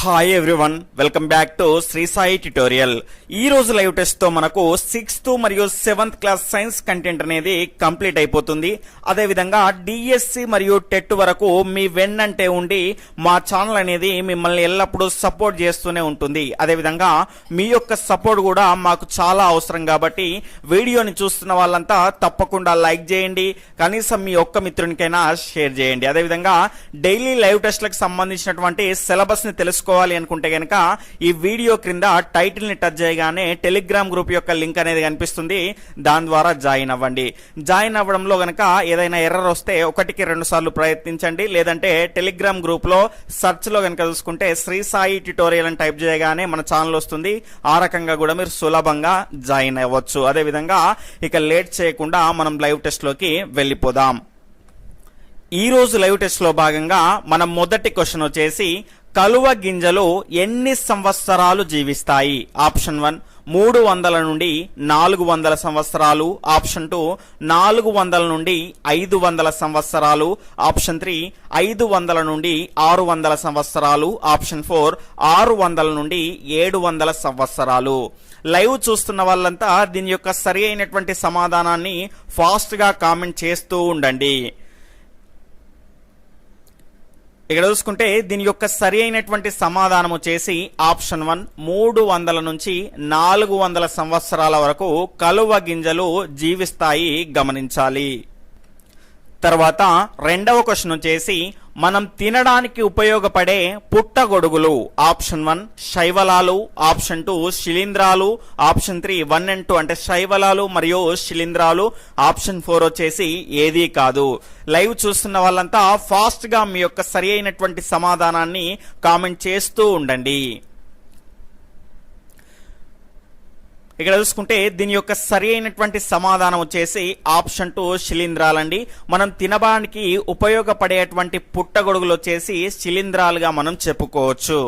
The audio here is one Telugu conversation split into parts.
Hi everyone, welcome back to Shri Sai tutorial. ఈ రోజు లైవ్ టెస్ట్ తో మనకు 6th మరియు 7th క్లాస్ సైన్స్ కంటెంట్ అనేది కంప్లీట్ అయిపోతుంది. అదే విధంగా డిఎస్సి మరియు టెట్ వరకు మీ వెన్నంటే ఉండి మా ఛానల్ అనేది మిమ్మల్ని ఎల్లప్పుడూ సపోర్ట్ చేస్తూనే ఉంటుంది. అదే విధంగా మీ యొక్క సపోర్ట్ కూడా మాకు చాలా అవసరం కాబట్టి వీడియోని చూస్తున్న వాళ్ళంతా తప్పకుండా లైక్ చేయండి, కనీసం మీ ఒక్క మిత్రునికైనా షేర్ చేయండి. అదే విధంగా డైలీ లైవ్ టెస్ట్లకు సంబంధించినటువంటి సిలబస్ ని తెలుసుకోవాలి అనుకుంటే గనక ఈ వీడియో క్రింద టైటిల్ ని టచ్ చేయగానే టెలిగ్రామ్ గ్రూప్ యొక్క లింక్ అనేది కనిపిస్తుంది. దాని ద్వారా జాయిన్ అవ్వండి. జాయిన్ అవ్వడంలో గనక ఏదైనా ఎర్రర్ వస్తే 1-2 సార్లు ప్రయత్నించండి. లేదంటే టెలిగ్రామ్ గ్రూప్ లో సెర్చ్ లో గనక చూసుకుంటే శ్రీ సాయి ట్యుటోరియల్ అని టైప్ చేయగానే మన ఛానల్ వస్తుంది. ఆ రకంగా కూడా మీరు సులభంగా జాయిన్ అవ్వచ్చు. అదే విధంగా ఇక లేట్ చేయకుండా మనం లైవ్ టెస్ట్ లోకి వెళ్ళిపోదాం. ఈ రోజు లైవ్ టెస్ట్ లో భాగంగా మనం మొదటి క్వశ్చన్ వచ్చేసి కలువ గింజలు ఎన్ని సంవత్సరాలు జీవిస్తాయి? ఆప్షన్ 1 300 నుండి 400 సంవత్సరాలు, ఆప్షన్ 2 400 నుండి 500 సంవత్సరాలు, ఆప్షన్ 3 500 నుండి 600 సంవత్సరాలు, ఆప్షన్ 4 600 నుండి 700 సంవత్సరాలు. లైవ్ చూస్తున్న వాళ్ళంతా దీని యొక్క సరి అయినటువంటి సమాధానాన్ని ఫాస్ట్ గా కామెంట్ చేస్తూ ఉండండి. ఇక్కడ చూసుకుంటే దీని యొక్క సరి అయినటువంటి సమాధానం వచ్చేసి ఆప్షన్ 1 300 నుంచి 400 సంవత్సరాల వరకు కలువ గింజలు జీవిస్తాయి, గమనించాలి. తర్వాత రెండవ క్వశ్చన్ వచ్చేసి మనం తినడానికి ఉపయోగపడే పుట్టగొడుగులు. ఆప్షన్ 1 శైవలాలు, ఆప్షన్ 2 శిలీంధ్రాలు, ఆప్షన్ 3 1 and 2 అంటే శైవలాలు మరియు శిలీంధ్రాలు, ఆప్షన్ 4 వచ్చేసి ఏదీ కాదు. లైవ్ చూస్తున్న వాళ్ళంతా ఫాస్ట్ గా మీ యొక్క సరి అయినటువంటి సమాధానాన్ని కామెంట్ చేస్తూ ఉండండి. ఇక్కడ చూసుకుంటే దీని యొక్క సరి అయినటువంటి సమాధానం వచ్చేసి ఆప్షన్ 2 శిలీంధ్రాలండి. మనం తినడానికి ఉపయోగపడేటువంటి పుట్టగొడుగులు వచ్చేసి శిలీంధ్రాలుగా మనం చెప్పుకోవచ్చు.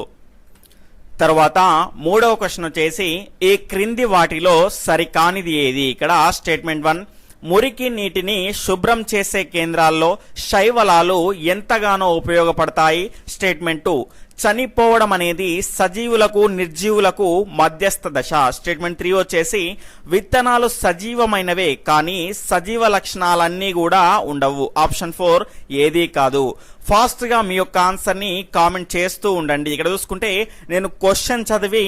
తర్వాత మూడవ క్వశ్చన్ వచ్చేసి ఈ క్రింది వాటిలో సరికానిది ఏది? ఇక్కడ స్టేట్మెంట్ 1 మురికి నీటిని శుభ్రం చేసే కేంద్రాల్లో శైవలాలు ఎంతగానో ఉపయోగపడతాయి. స్టేట్మెంట్ 2 చనిపోవడం అనేది సజీవులకు నిర్జీవులకు మధ్యస్థ దశ. స్టేట్మెంట్ 3 వచ్చేసి విత్తనాలు సజీవమైనవే కానీ సజీవ లక్షణాలన్నీ కూడా ఉండవు. ఆప్షన్ 4 ఏదీ కాదు. ఫాస్ట్ గా మీ యొక్క ఆన్సర్ ని కామెంట్ చేస్తూ ఉండండి. ఇక్కడ చూసుకుంటే నేను క్వశ్చన్ చదివి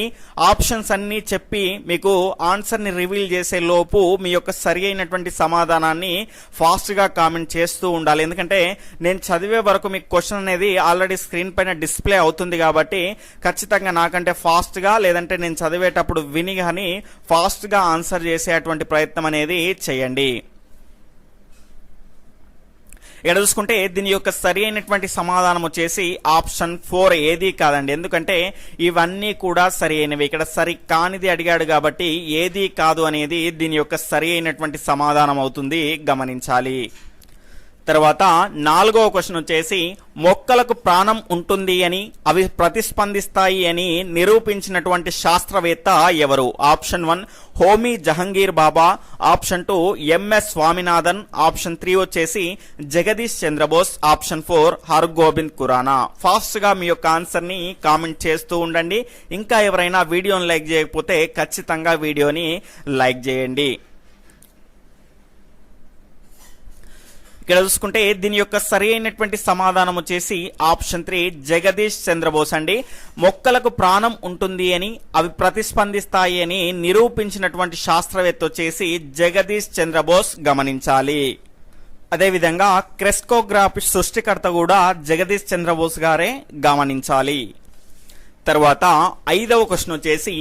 ఆప్షన్స్ అన్ని చెప్పి మీకు ఆన్సర్ ని రివీల్ చేసే లోపు మీ యొక్క సరి అయినటువంటి సమాధానాన్ని ఫాస్ట్ గా కామెంట్ చేస్తూ ఉండాలి. ఎందుకంటే నేను చదివే వరకు మీకు క్వశ్చన్ అనేది ఆల్రెడీ స్క్రీన్ పైన డిస్ప్లే అవుతుంది కాబట్టి ఖచ్చితంగా నాకంటే ఫాస్ట్ గా లేదంటే నేను చదివేటప్పుడు విని కానీ ఫాస్ట్ గా ఆన్సర్ చేసేటువంటి ప్రయత్నం అనేది చేయండి. ఇక్కడ చూసుకుంటే దీని యొక్క సరి అయినటువంటి సమాధానం వచ్చేసి ఆప్షన్ 4 ఏదీ కాదండి. ఎందుకంటే ఇవన్నీ కూడా సరి అయినవి. ఇక్కడ సరి కానిది అడిగాడు కాబట్టి ఏదీ కాదు అనేది దీని యొక్క సరి అయినటువంటి సమాధానం అవుతుంది, గమనించాలి. తర్వాత నాలుగవ క్వశ్చన్ వచ్చేసి మొక్కలకు ప్రాణం ఉంటుంది అని అవి ప్రతిస్పందిస్తాయి అని నిరూపించినటువంటి శాస్త్రవేత్త ఎవరు? ఆప్షన్ 1 హోమీ జహంగీర్ బాబా, ఆప్షన్ 2 ఎంఎస్ స్వామినాథన్, ఆప్షన్ 3 వచ్చేసి జగదీష్ చంద్రబోస్, ఆప్షన్ 4 హర్గోబింద్ ఖురానా. ఫాస్ట్ గా మీ యొక్క ఆన్సర్ ని కామెంట్ చేస్తూ ఉండండి. ఇంకా ఎవరైనా వీడియోని లైక్ చేయకపోతే ఖచ్చితంగా వీడియోని లైక్ చేయండి. ఇక్కడ చూసుకుంటే దీని యొక్క సరి అయినటువంటి సమాధానం వచ్చేసి ఆప్షన్ 3 జగదీష్ చంద్రబోస్ అండి. మొక్కలకు ప్రాణం ఉంటుంది అని అవి ప్రతిస్పందిస్తాయి అని నిరూపించినటువంటి శాస్త్రవేత్త వచ్చేసి జగదీష్ చంద్రబోస్, గమనించాలి. అదేవిధంగా క్రెస్కోగ్రాఫీ సృష్టికర్త కూడా జగదీష్ చంద్రబోస్ గారే, గమనించాలి. తర్వాత ఐదవ క్వశ్చన్ వచ్చేసి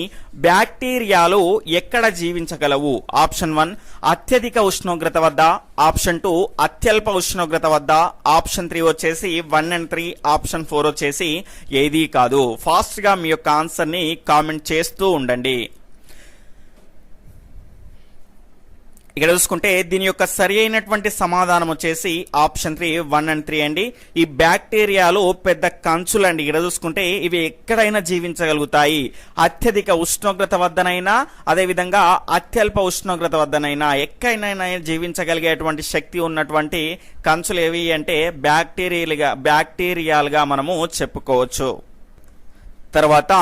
బ్యాక్టీరియాలు ఎక్కడ జీవించగలవు? ఆప్షన్ 1 అత్యధిక ఉష్ణోగ్రత వద్ద, ఆప్షన్ 2 అత్యల్ప ఉష్ణోగ్రత వద్ద, ఆప్షన్ 3 వచ్చేసి 1 and 3, ఆప్షన్ 4 వచ్చేసి ఏదీ కాదు. ఫాస్ట్ గా మీ యొక్క ఆన్సర్ ని కామెంట్ చేస్తూ ఉండండి. ఇక్కడ చూసుకుంటే దీని యొక్క సరి అయినటువంటి సమాధానం వచ్చేసి ఆప్షన్ 3 1 and 3 అండి. ఈ బ్యాక్టీరియాలు పెద్ద కంచులండి. ఇక్కడ చూసుకుంటే ఇవి ఎక్కడైనా జీవించగలుగుతాయి. అత్యధిక ఉష్ణోగ్రత వద్దనైనా అదేవిధంగా అత్యల్ప ఉష్ణోగ్రత వద్దనైనా ఎక్కడైనా జీవించగలిగేటువంటి శక్తి ఉన్నటువంటి కంచులు ఏవి అంటే బ్యాక్టీరియాలుగా మనము చెప్పుకోవచ్చు. తర్వాత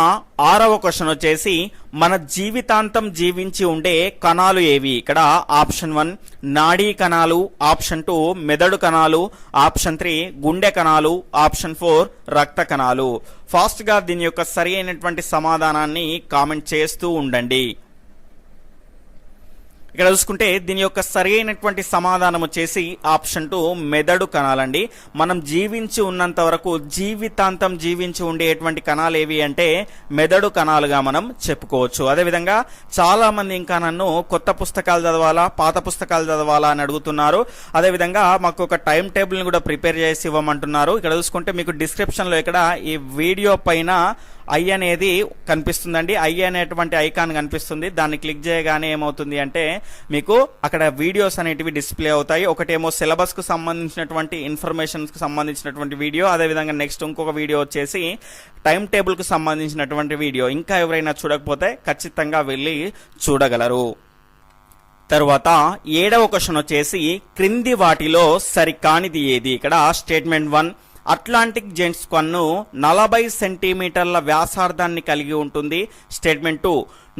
6వ క్వశ్చన్ వచ్చేసి మన జీవితాంతం జీవించి ఉండే కణాలు ఏవి? ఇక్కడ ఆప్షన్ 1 నాడీ కణాలు, ఆప్షన్ 2 మెదడు కణాలు, ఆప్షన్ 3 గుండె కణాలు, ఆప్షన్ 4 రక్త కణాలు. ఫాస్ట్ గా దీని యొక్క సరి అయినటువంటి సమాధానాన్ని కామెంట్ చేస్తూ ఉండండి. ఇక్కడ చూసుకుంటే దీని యొక్క సరి అయినటువంటి సమాధానం వచ్చేసి ఆప్షన్ 2 మెదడు కణాలండి. మనం జీవించి ఉన్నంత వరకు జీవితాంతం జీవించి ఉండేటువంటి కణాలు ఏవి అంటే మెదడు కణాలుగా మనం చెప్పుకోవచ్చు. అదేవిధంగా చాలా మంది ఇంకా నన్ను కొత్త పుస్తకాలు చదవాలా, పాత పుస్తకాలు చదవాలా అని అడుగుతున్నారు. అదేవిధంగా మాకు ఒక టైం టేబుల్ని కూడా ప్రిపేర్ చేసి ఇవ్వమంటున్నారు. ఇక్కడ చూసుకుంటే మీకు డిస్క్రిప్షన్లో ఇక్కడ ఈ వీడియో పైన ఐ అనేది కనిపిస్తుందండి. ఐ అనేటువంటి ఐకాన్ కనిపిస్తుంది. దాన్ని క్లిక్ చేయగానే ఏమవుతుంది అంటే మీకు అక్కడ వీడియోస్ అనేటివి డిస్ప్లే అవుతాయి. ఒకటేమో సిలబస్ కు సంబంధించినటువంటి ఇన్ఫర్మేషన్స్ కు సంబంధించినటువంటి వీడియో, అదేవిధంగా నెక్స్ట్ ఇంకొక వీడియో వచ్చేసి టైం టేబుల్ కు సంబంధించినటువంటి వీడియో. ఇంకా ఎవరైనా చూడకపోతే ఖచ్చితంగా వెళ్ళి చూడగలరు. తర్వాత 7వ క్వశ్చన్ వచ్చేసి క్రింది వాటిలో సరికానిది ఏది? ఇక్కడ స్టేట్మెంట్ 1 అట్లాంటిక్ జెంట్స్ కన్ను 40 సెంటీమీటర్ల వ్యాసార్థాన్ని కలిగి ఉంటుంది. స్టేట్మెంట్ 2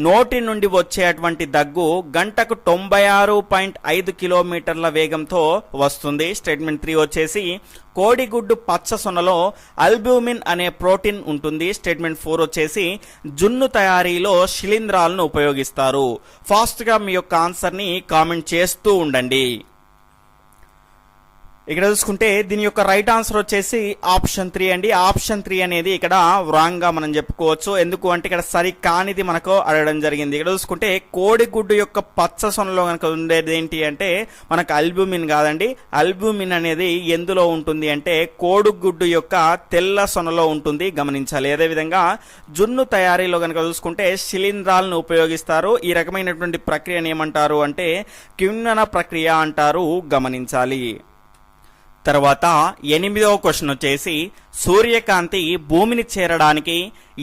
నోటి నుండి వచ్చేటువంటి దగ్గు గంటకు 96.5 కిలోమీటర్ల వేగంతో వస్తుంది. స్టేట్మెంట్ 3 వచ్చేసి కోడిగుడ్డు పచ్చ సొనలో అల్బ్యూమిన్ అనే ప్రోటీన్ ఉంటుంది. స్టేట్మెంట్ 4 వచ్చేసి జున్ను తయారీలో శిలీంధ్రాలను ఉపయోగిస్తారు. ఫాస్ట్ గా మీ యొక్క ఆన్సర్ ని కామెంట్ చేస్తూ ఉండండి. ఇక్కడ చూసుకుంటే దీని యొక్క రైట్ ఆన్సర్ వచ్చేసి ఆప్షన్ 3 అండి. ఆప్షన్ 3 అనేది ఇక్కడ రాంగ్ గా మనం చెప్పుకోవచ్చు. ఎందుకు అంటే ఇక్కడ సరి కానిది మనకు అడగడం జరిగింది. ఇక్కడ చూసుకుంటే కోడిగుడ్డు యొక్క పచ్చ సొనలో కనుక ఉండేది ఏంటి అంటే మనకు అల్బ్యూమిన్ కాదండి. అల్బ్యూమిన్ అనేది ఎందులో ఉంటుంది అంటే కోడిగుడ్డు యొక్క తెల్ల సొనలో ఉంటుంది, గమనించాలి. అదేవిధంగా జున్ను తయారీలో కనుక చూసుకుంటే శిలీంధ్రాలను ఉపయోగిస్తారు. ఈ రకమైనటువంటి ప్రక్రియను ఏమంటారు అంటే కిణ్వన ప్రక్రియ అంటారు, గమనించాలి. తర్వాత 8వ క్వశ్చన్ వచ్చేసి సూర్యకాంతి భూమిని చేరడానికి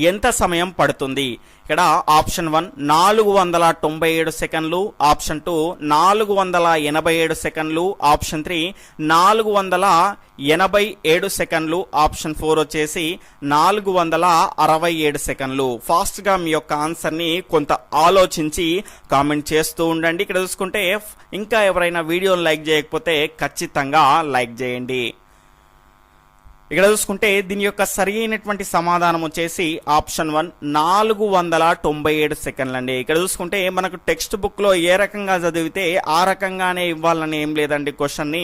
ఎంత సమయం పడుతుంది? ఇక్కడ ఆప్షన్ 1 497 సెకండ్లు, ఆప్షన్ 2 487 సెకండ్లు, ఆప్షన్ 3 487 సెకండ్లు, ఆప్షన్ 4 వచ్చేసి 467 సెకండ్లు. ఫాస్ట్ గా మీ యొక్క ఆన్సర్ ని కొంత ఆలోచించి కామెంట్ చేస్తూ ఉండండి. ఇక్కడ చూసుకుంటే ఇంకా ఎవరైనా వీడియోని లైక్ చేయకపోతే ఖచ్చితంగా లైక్ చేయండి. ఇక్కడ చూసుకుంటే దీని యొక్క సరి అయినటువంటి సమాధానం వచ్చేసి ఆప్షన్ 1 497 సెకండ్లు అండి. ఇక్కడ చూసుకుంటే మనకు టెక్స్ట్ బుక్ లో ఏ రకంగా చదివితే ఆ రకంగానే ఇవ్వాలని ఏం లేదండి. క్వశ్చన్ ని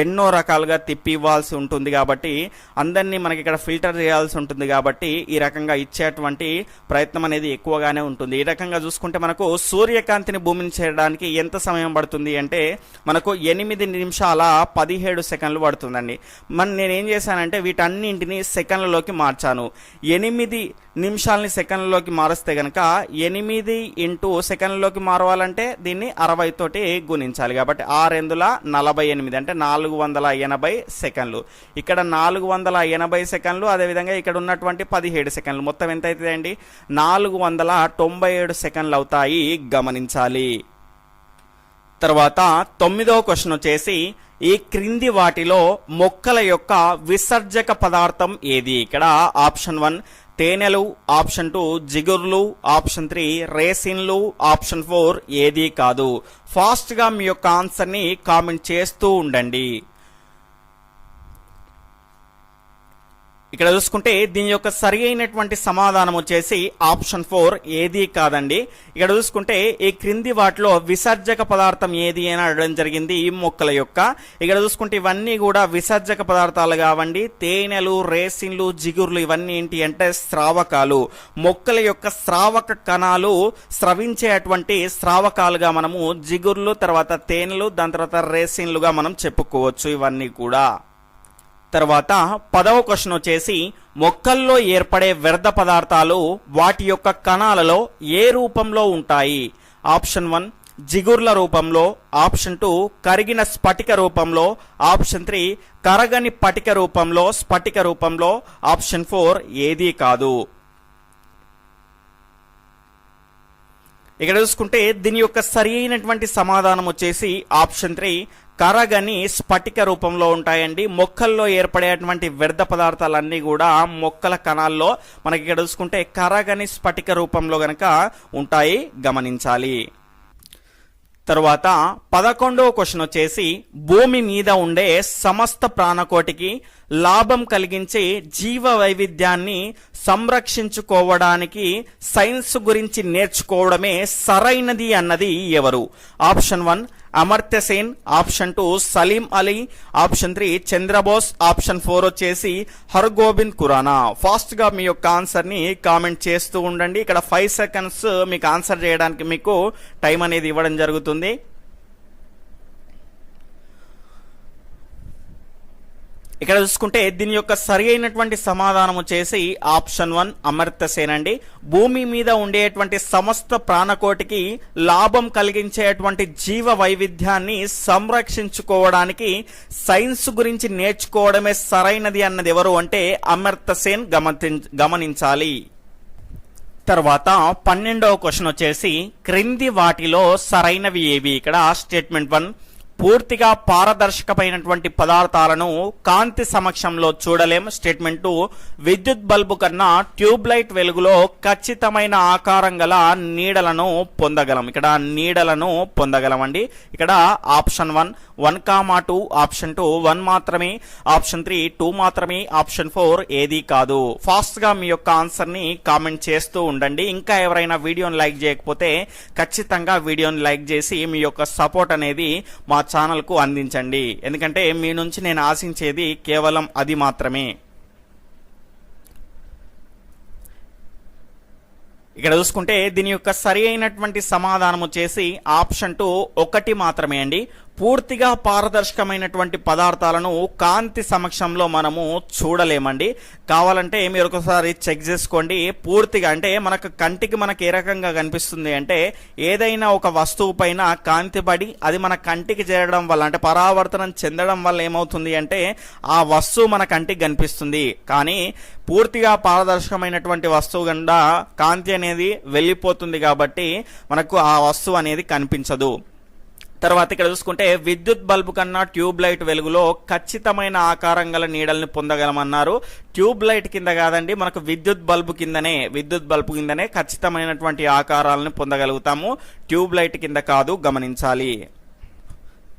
ఎన్నో రకాలుగా తిప్పి ఇవ్వాల్సి ఉంటుంది కాబట్టి అందరినీ మనకి ఇక్కడ ఫిల్టర్ చేయాల్సి ఉంటుంది కాబట్టి ఈ రకంగా ఇచ్చేటువంటి ప్రయత్నం అనేది ఎక్కువగానే ఉంటుంది. ఈ రకంగా చూసుకుంటే మనకు సూర్యకాంతిని భూమిని చేరడానికి ఎంత సమయం పడుతుంది అంటే మనకు 8 నిమిషాల 17 సెకండ్లు పడుతుందండి. నేనేం చేశానంటే వీటన్నింటినీ సెకండ్లలోకి మార్చాను. 8 నిమిషాలని సెకండ్లలోకి మారిస్తే గనక 8 ఇంటూ సెకండ్లలోకి మారవాలంటే దీన్ని 60 తోటి గుణించాలి. కాబట్టి 6×48 అంటే 480 సెకండ్లు. ఇక్కడ 480 సెకండ్లు, అదేవిధంగా ఇక్కడ ఉన్నటువంటి 17 సెకండ్లు, మొత్తం ఎంత అవుతుందండి? 497 సెకండ్లు అవుతాయి, గమనించాలి. తర్వాత 9వ క్వశ్చన్ వచ్చేసి ఈ క్రింది వాటిలో మొక్కల యొక్క విసర్జక పదార్థం ఏది? ఇక్కడ ఆప్షన్ 1 తేనెలు, ఆప్షన్ 2 జిగుర్లు, ఆప్షన్ 3 రేసిన్లు, ఆప్షన్ 4 ఏది కాదు. ఫాస్ట్ గా మీ యొక్క ఆన్సర్ ని కామెంట్ చేస్తూ ఉండండి. ఇక్కడ చూసుకుంటే దీని యొక్క సరి అయినటువంటి సమాధానం వచ్చేసి ఆప్షన్ 4 ఏది కాదండి. ఇక్కడ చూసుకుంటే ఈ క్రింది వాటిలో విసర్జక పదార్థం ఏది అని అడగడం జరిగింది ఈ మొక్కల యొక్క. ఇక్కడ చూసుకుంటే ఇవన్నీ కూడా విసర్జక పదార్థాలు కావండి. తేనెలు, రేసిన్లు, జిగుర్లు ఇవన్నీ ఏంటి అంటే స్రావకాలు. మొక్కల యొక్క స్రావక కణాలు స్రవించేటువంటి స్రావకాలుగా మనము జిగుర్లు, తర్వాత తేనెలు, దాని తర్వాత రేసిన్లుగా మనం చెప్పుకోవచ్చు ఇవన్నీ కూడా. తర్వాత 10వ క్వశ్చన్ వచ్చేసి మొక్కల్లో ఏర్పడే వ్యర్థ పదార్థాలు వాటి యొక్క కణాలలో ఏ రూపంలో ఉంటాయి? ఆప్షన్ 1 జిగుర్ల రూపంలో, ఆప్షన్ 2 కరిగిన స్ఫటిక రూపంలో, ఆప్షన్ 3 కరగని పటిక రూపంలో, స్ఫటిక రూపంలో, ఆప్షన్ 4 ఏదీ కాదు. ఇక్కడ చూసుకుంటే దీని యొక్క సరి అయినటువంటి సమాధానం వచ్చేసి ఆప్షన్ 3 కరగని స్ఫటిక రూపంలో ఉంటాయండి. మొక్కల్లో ఏర్పడేటువంటి వ్యర్థ పదార్థాలన్నీ కూడా మొక్కల కణాల్లో మనకి ఇక్కడ చూసుకుంటే కరగని స్ఫటిక రూపంలో గనక ఉంటాయి, గమనించాలి. తరువాత 11వ క్వశ్చన్ వచ్చేసి భూమి మీద ఉండే సమస్త ప్రాణకోటికి లాభం కలిగించే జీవ వైవిధ్యాన్ని సంరక్షించుకోవడానికి సైన్స్ గురించి నేర్చుకోవడమే సరైనది అన్నది ఎవరు? Option 1 Amartya Sen, option 2 Salim Ali, option 3 Chandrabose, option 4 వచ్చేసి హర్గోబింద్ ఖురానా. ఫాస్ట్ గా మీ యొక్క ఆన్సర్ ని కామెంట్ చేస్తూ ఉండండి. ఇక్కడ 5 సెకండ్స్ మీకు ఆన్సర్ చేయడానికి మీకు టైం అనేది ఇవ్వడం జరుగుతుంది. ఇక్కడ చూసుకుంటే దీని యొక్క సరి అయినటువంటి సమాధానం వచ్చేసి ఆప్షన్ 1 అమర్త్య సేన్ అండి. భూమి మీద ఉండేటువంటి సమస్త ప్రాణకోటికి లాభం కలిగించేటువంటి జీవ వైవిధ్యాన్ని సంరక్షించుకోవడానికి సైన్స్ గురించి నేర్చుకోవడమే సరైనది అన్నది ఎవరు అంటే అమర్త్య సేన్, గమనించాలి. తర్వాత 12వ క్వశ్చన్ వచ్చేసి క్రింది వాటిలో సరైనవి ఏవి? ఇక్కడ స్టేట్మెంట్ 1 పూర్తిగా పారదర్శకమైనటువంటి పదార్థాలను కాంతి సమక్షంలో చూడలేం. స్టేట్మెంట్ 2 విద్యుత్ బల్బు కన్నా ట్యూబ్ లైట్ వెలుగులో ఖచ్చితమైన ఆకారం గల నీడలను పొందగలం. ఇక్కడ నీడలను పొందగలం అండి. ఇక్కడ ఆప్షన్ 1, 2, ఆప్షన్ 2 1 మాత్రమే, ఆప్షన్ 3 2 మాత్రమే, ఆప్షన్ 4 ఏది కాదు. ఫాస్ట్ గా మీ యొక్క ఆన్సర్ ని కామెంట్ చేస్తూ ఉండండి. ఇంకా ఎవరైనా వీడియోని లైక్ చేయకపోతే ఖచ్చితంగా వీడియోని లైక్ చేసి మీ యొక్క సపోర్ట్ అనేది మా ఛానల్ కు అందించండి. ఎందుకంటే మీ నుంచి నేను ఆశించేది కేవలం అది మాత్రమే. ఇక్కడ చూసుకుంటే దీని యొక్క సరి అయినటువంటి సమాధానం వచ్చేసి ఆప్షన్ 2 1 మాత్రమే అండి. పూర్తిగా పారదర్శకమైనటువంటి పదార్థాలను కాంతి సమక్షంలో మనము చూడలేమండి. కావాలంటే మీరు ఒకసారి చెక్ చేసుకోండి. పూర్తిగా అంటే కంటికి మనకు ఏ రకంగా కనిపిస్తుంది అంటే ఏదైనా ఒక వస్తువు పైన కాంతి పడి అది మన కంటికి చేరడం వల్ల అంటే పరావర్తనం చెందడం వల్ల ఏమవుతుంది అంటే ఆ వస్తువు మన కంటికి కనిపిస్తుంది. కానీ పూర్తిగా పారదర్శకమైనటువంటి వస్తువు గుండా కాంతి అనేది వెళ్ళిపోతుంది కాబట్టి మనకు ఆ వస్తువు అనేది కనిపించదు. తర్వాత ఇక్కడ చూసుకుంటే విద్యుత్ బల్బు కన్నా ట్యూబ్ లైట్ వెలుగులో ఖచ్చితమైన ఆకారం గల నీడల్ని పొందగలమన్నారు. ట్యూబ్ లైట్ కింద కాదండి, మనకు విద్యుత్ బల్బు కిందనే ఖచ్చితమైనటువంటి ఆకారాలను పొందగలుగుతాము. ట్యూబ్ లైట్ కింద కాదు, గమనించాలి.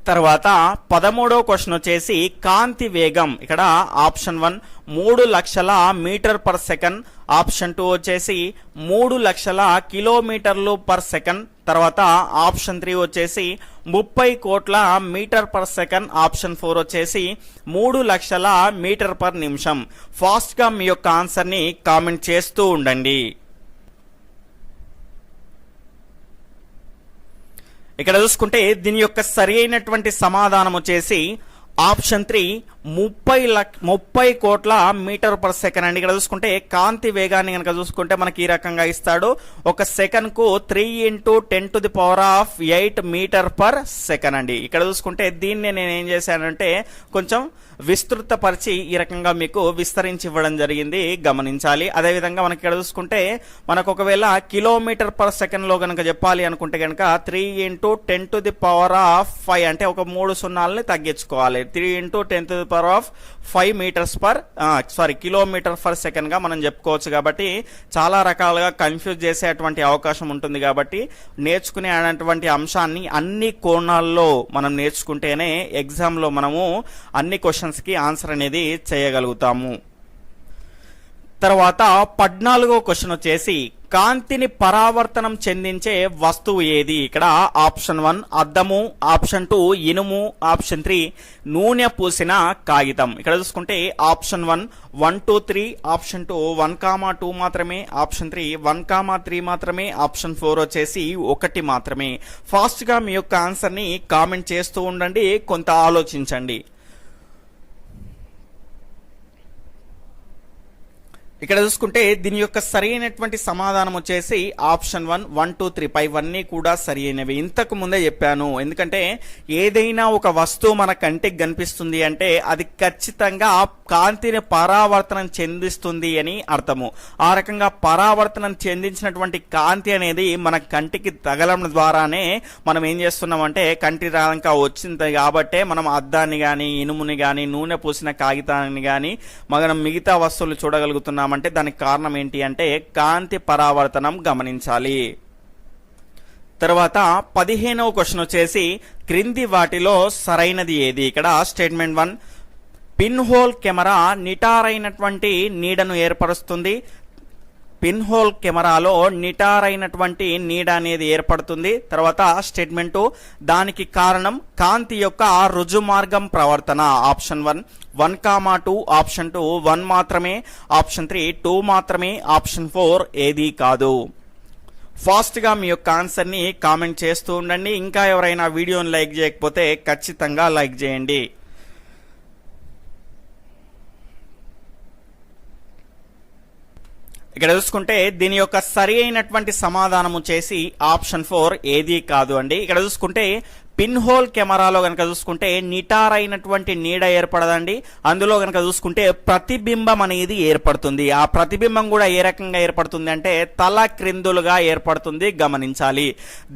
తర్వాత 13వ క్వశ్చన్ వచ్చేసి కాంతి వేగం. ఇక్కడ ఆప్షన్ 1 3 లక్షల మీటర్ పర్ సెకండ్, ఆప్షన్ 2 వచ్చేసి 3 లక్షల కిలోమీటర్లు పర్ సెకండ్, తర్వాత ఆప్షన్ 3 వచ్చేసి 30 కోట్ల మీటర్ పర్ సెకండ్, ఆప్షన్ 4 వచ్చేసి 3 లక్షల మీటర్ పర్ నిమిషం. ఫాస్ట్ గా మీ యొక్క ఆన్సర్ ని కామెంట్ చేస్తూ ఉండండి. ఇక్కడ చూసుకుంటే దీని యొక్క సరి అయినటువంటి సమాధానం వచ్చేసి ఆప్షన్ 3 30 కోట్ల మీటర్ పర్ సెకండ్ అండి. ఇక్కడ చూసుకుంటే కాంతి వేగాన్ని కనుక చూసుకుంటే మనకి ఈ రకంగా ఇస్తాడు. ఒక సెకండ్ కు 3 × 10⁸ మీటర్ పర్ సెకండ్ అండి. ఇక్కడ చూసుకుంటే దీన్ని నేను ఏం చేశానంటే కొంచెం విస్తృతపరిచి ఈ రకంగా మీకు విస్తరించి ఇవ్వడం జరిగింది, గమనించాలి. అదేవిధంగా మనకి ఇక్కడ చూసుకుంటే మనకు ఒకవేళ కిలోమీటర్ పర్ సెకండ్ లో కనుక చెప్పాలి అనుకుంటే కనుక 3 × 10⁵ అంటే ఒక 3 సున్నాలని తగ్గించుకోవాలి. 3 × 10⁵ metres per kilometre per second గా మనం చెప్పుకోవచ్చు. కాబట్టి చాలా రకాలుగా కన్ఫ్యూజ్ చేసేటువంటి అవకాశం ఉంటుంది. కాబట్టి నేర్చుకునే అటువంటి అంశాన్ని అన్ని కోణాల్లో మనం నేర్చుకుంటేనే ఎగ్జామ్ లో మనము అన్ని క్వశ్చన్స్ కి ఆన్సర్ అనేది చేయగలుగుతాము. తర్వాత 14వ క్వశ్చన్ వచ్చేసి కాంతిని పరావర్తనం చెందించే వస్తువు ఏది? ఇక్కడ ఆప్షన్ 1 అద్దము, ఆప్షన్ 2 ఇనుము, ఆప్షన్ 3 నూనె పూసిన కాగితం. ఇక్కడ చూసుకుంటే ఆప్షన్ 1 1, 2, 3, ఆప్షన్ 2 1, 2 మాత్రమే, ఆప్షన్ 3 1, 3 మాత్రమే, ఆప్షన్ 4 వచ్చేసి 1 మాత్రమే. ఫాస్ట్ గా మీ యొక్క ఆన్సర్ ని కామెంట్ చేస్తూ ఉండండి, కొంత ఆలోచించండి. ఇక్కడ చూసుకుంటే దీని యొక్క సరైనటువంటి సమాధానం వచ్చేసి ఆప్షన్ 1, 1, 2, 3 ఇవన్నీ కూడా సరి అయినవి. ఇంతకు ముందే చెప్పాను, ఎందుకంటే ఏదైనా ఒక వస్తువు మన కంటికి కనిపిస్తుంది అంటే అది ఖచ్చితంగా కాంతిని పరావర్తనం చెందిస్తుంది అని అర్థము. ఆ రకంగా పరావర్తనం చెందించినటువంటి కాంతి అనేది మన కంటికి తగలడం ద్వారానే మనం ఏం చేస్తున్నామంటే కంటి రాంక వచ్చింది కాబట్టే మనం అద్దాన్ని కానీ ఇనుముని కానీ నూనె పూసిన కాగితాన్ని కానీ మనం మిగతా వస్తువులు చూడగలుగుతున్నాం. అంటే దానికి కారణం ఏంటి అంటే కాంతి పరావర్తనం గమనించాలి. తర్వాత 15వ క్వశ్చన్ వచ్చేసి క్రింది వాటిలో సరైనది ఏది? ఇక్కడ స్టేట్మెంట్ 1, పిన్ హోల్ కెమెరా నిటారైనటువంటి నీడను ఏర్పరుస్తుంది. పిన్ హోల్ కెమెరాలో నిటారైనటువంటి నీడ అనేది ఏర్పడుతుంది. తర్వాత స్టేట్మెంట్ 2, దానికి కారణం కాంతి యొక్క రుజు మార్గం ప్రవర్తన. ఆప్షన్ 1, 1, 2, ఆప్షన్ 2, 1 మాత్రమే, ఆప్షన్ 3, 2 మాత్రమే, ఆప్షన్ 4 ఏది కాదు. ఫాస్ట్ గా మీ యొక్క ఆన్సర్ ని కామెంట్ చేస్తూ ఉండండి. ఇంకా ఎవరైనా వీడియోని లైక్ చేయకపోతే ఖచ్చితంగా లైక్ చేయండి. ఇక్కడ చూసుకుంటే దీని యొక్క సరి అయినటువంటి సమాధానం వచ్చేసి ఆప్షన్ 4 ఏది కాదు అండి. ఇక్కడ చూసుకుంటే పిన్ హోల్ కెమెరాలో కనుక చూసుకుంటే నిటారైనటువంటి నీడ ఏర్పడదండి. అందులో కనుక చూసుకుంటే ప్రతిబింబం అనేది ఏర్పడుతుంది. ఆ ప్రతిబింబం కూడా ఏ రకంగా ఏర్పడుతుంది అంటే తల క్రిందులుగా ఏర్పడుతుంది, గమనించాలి.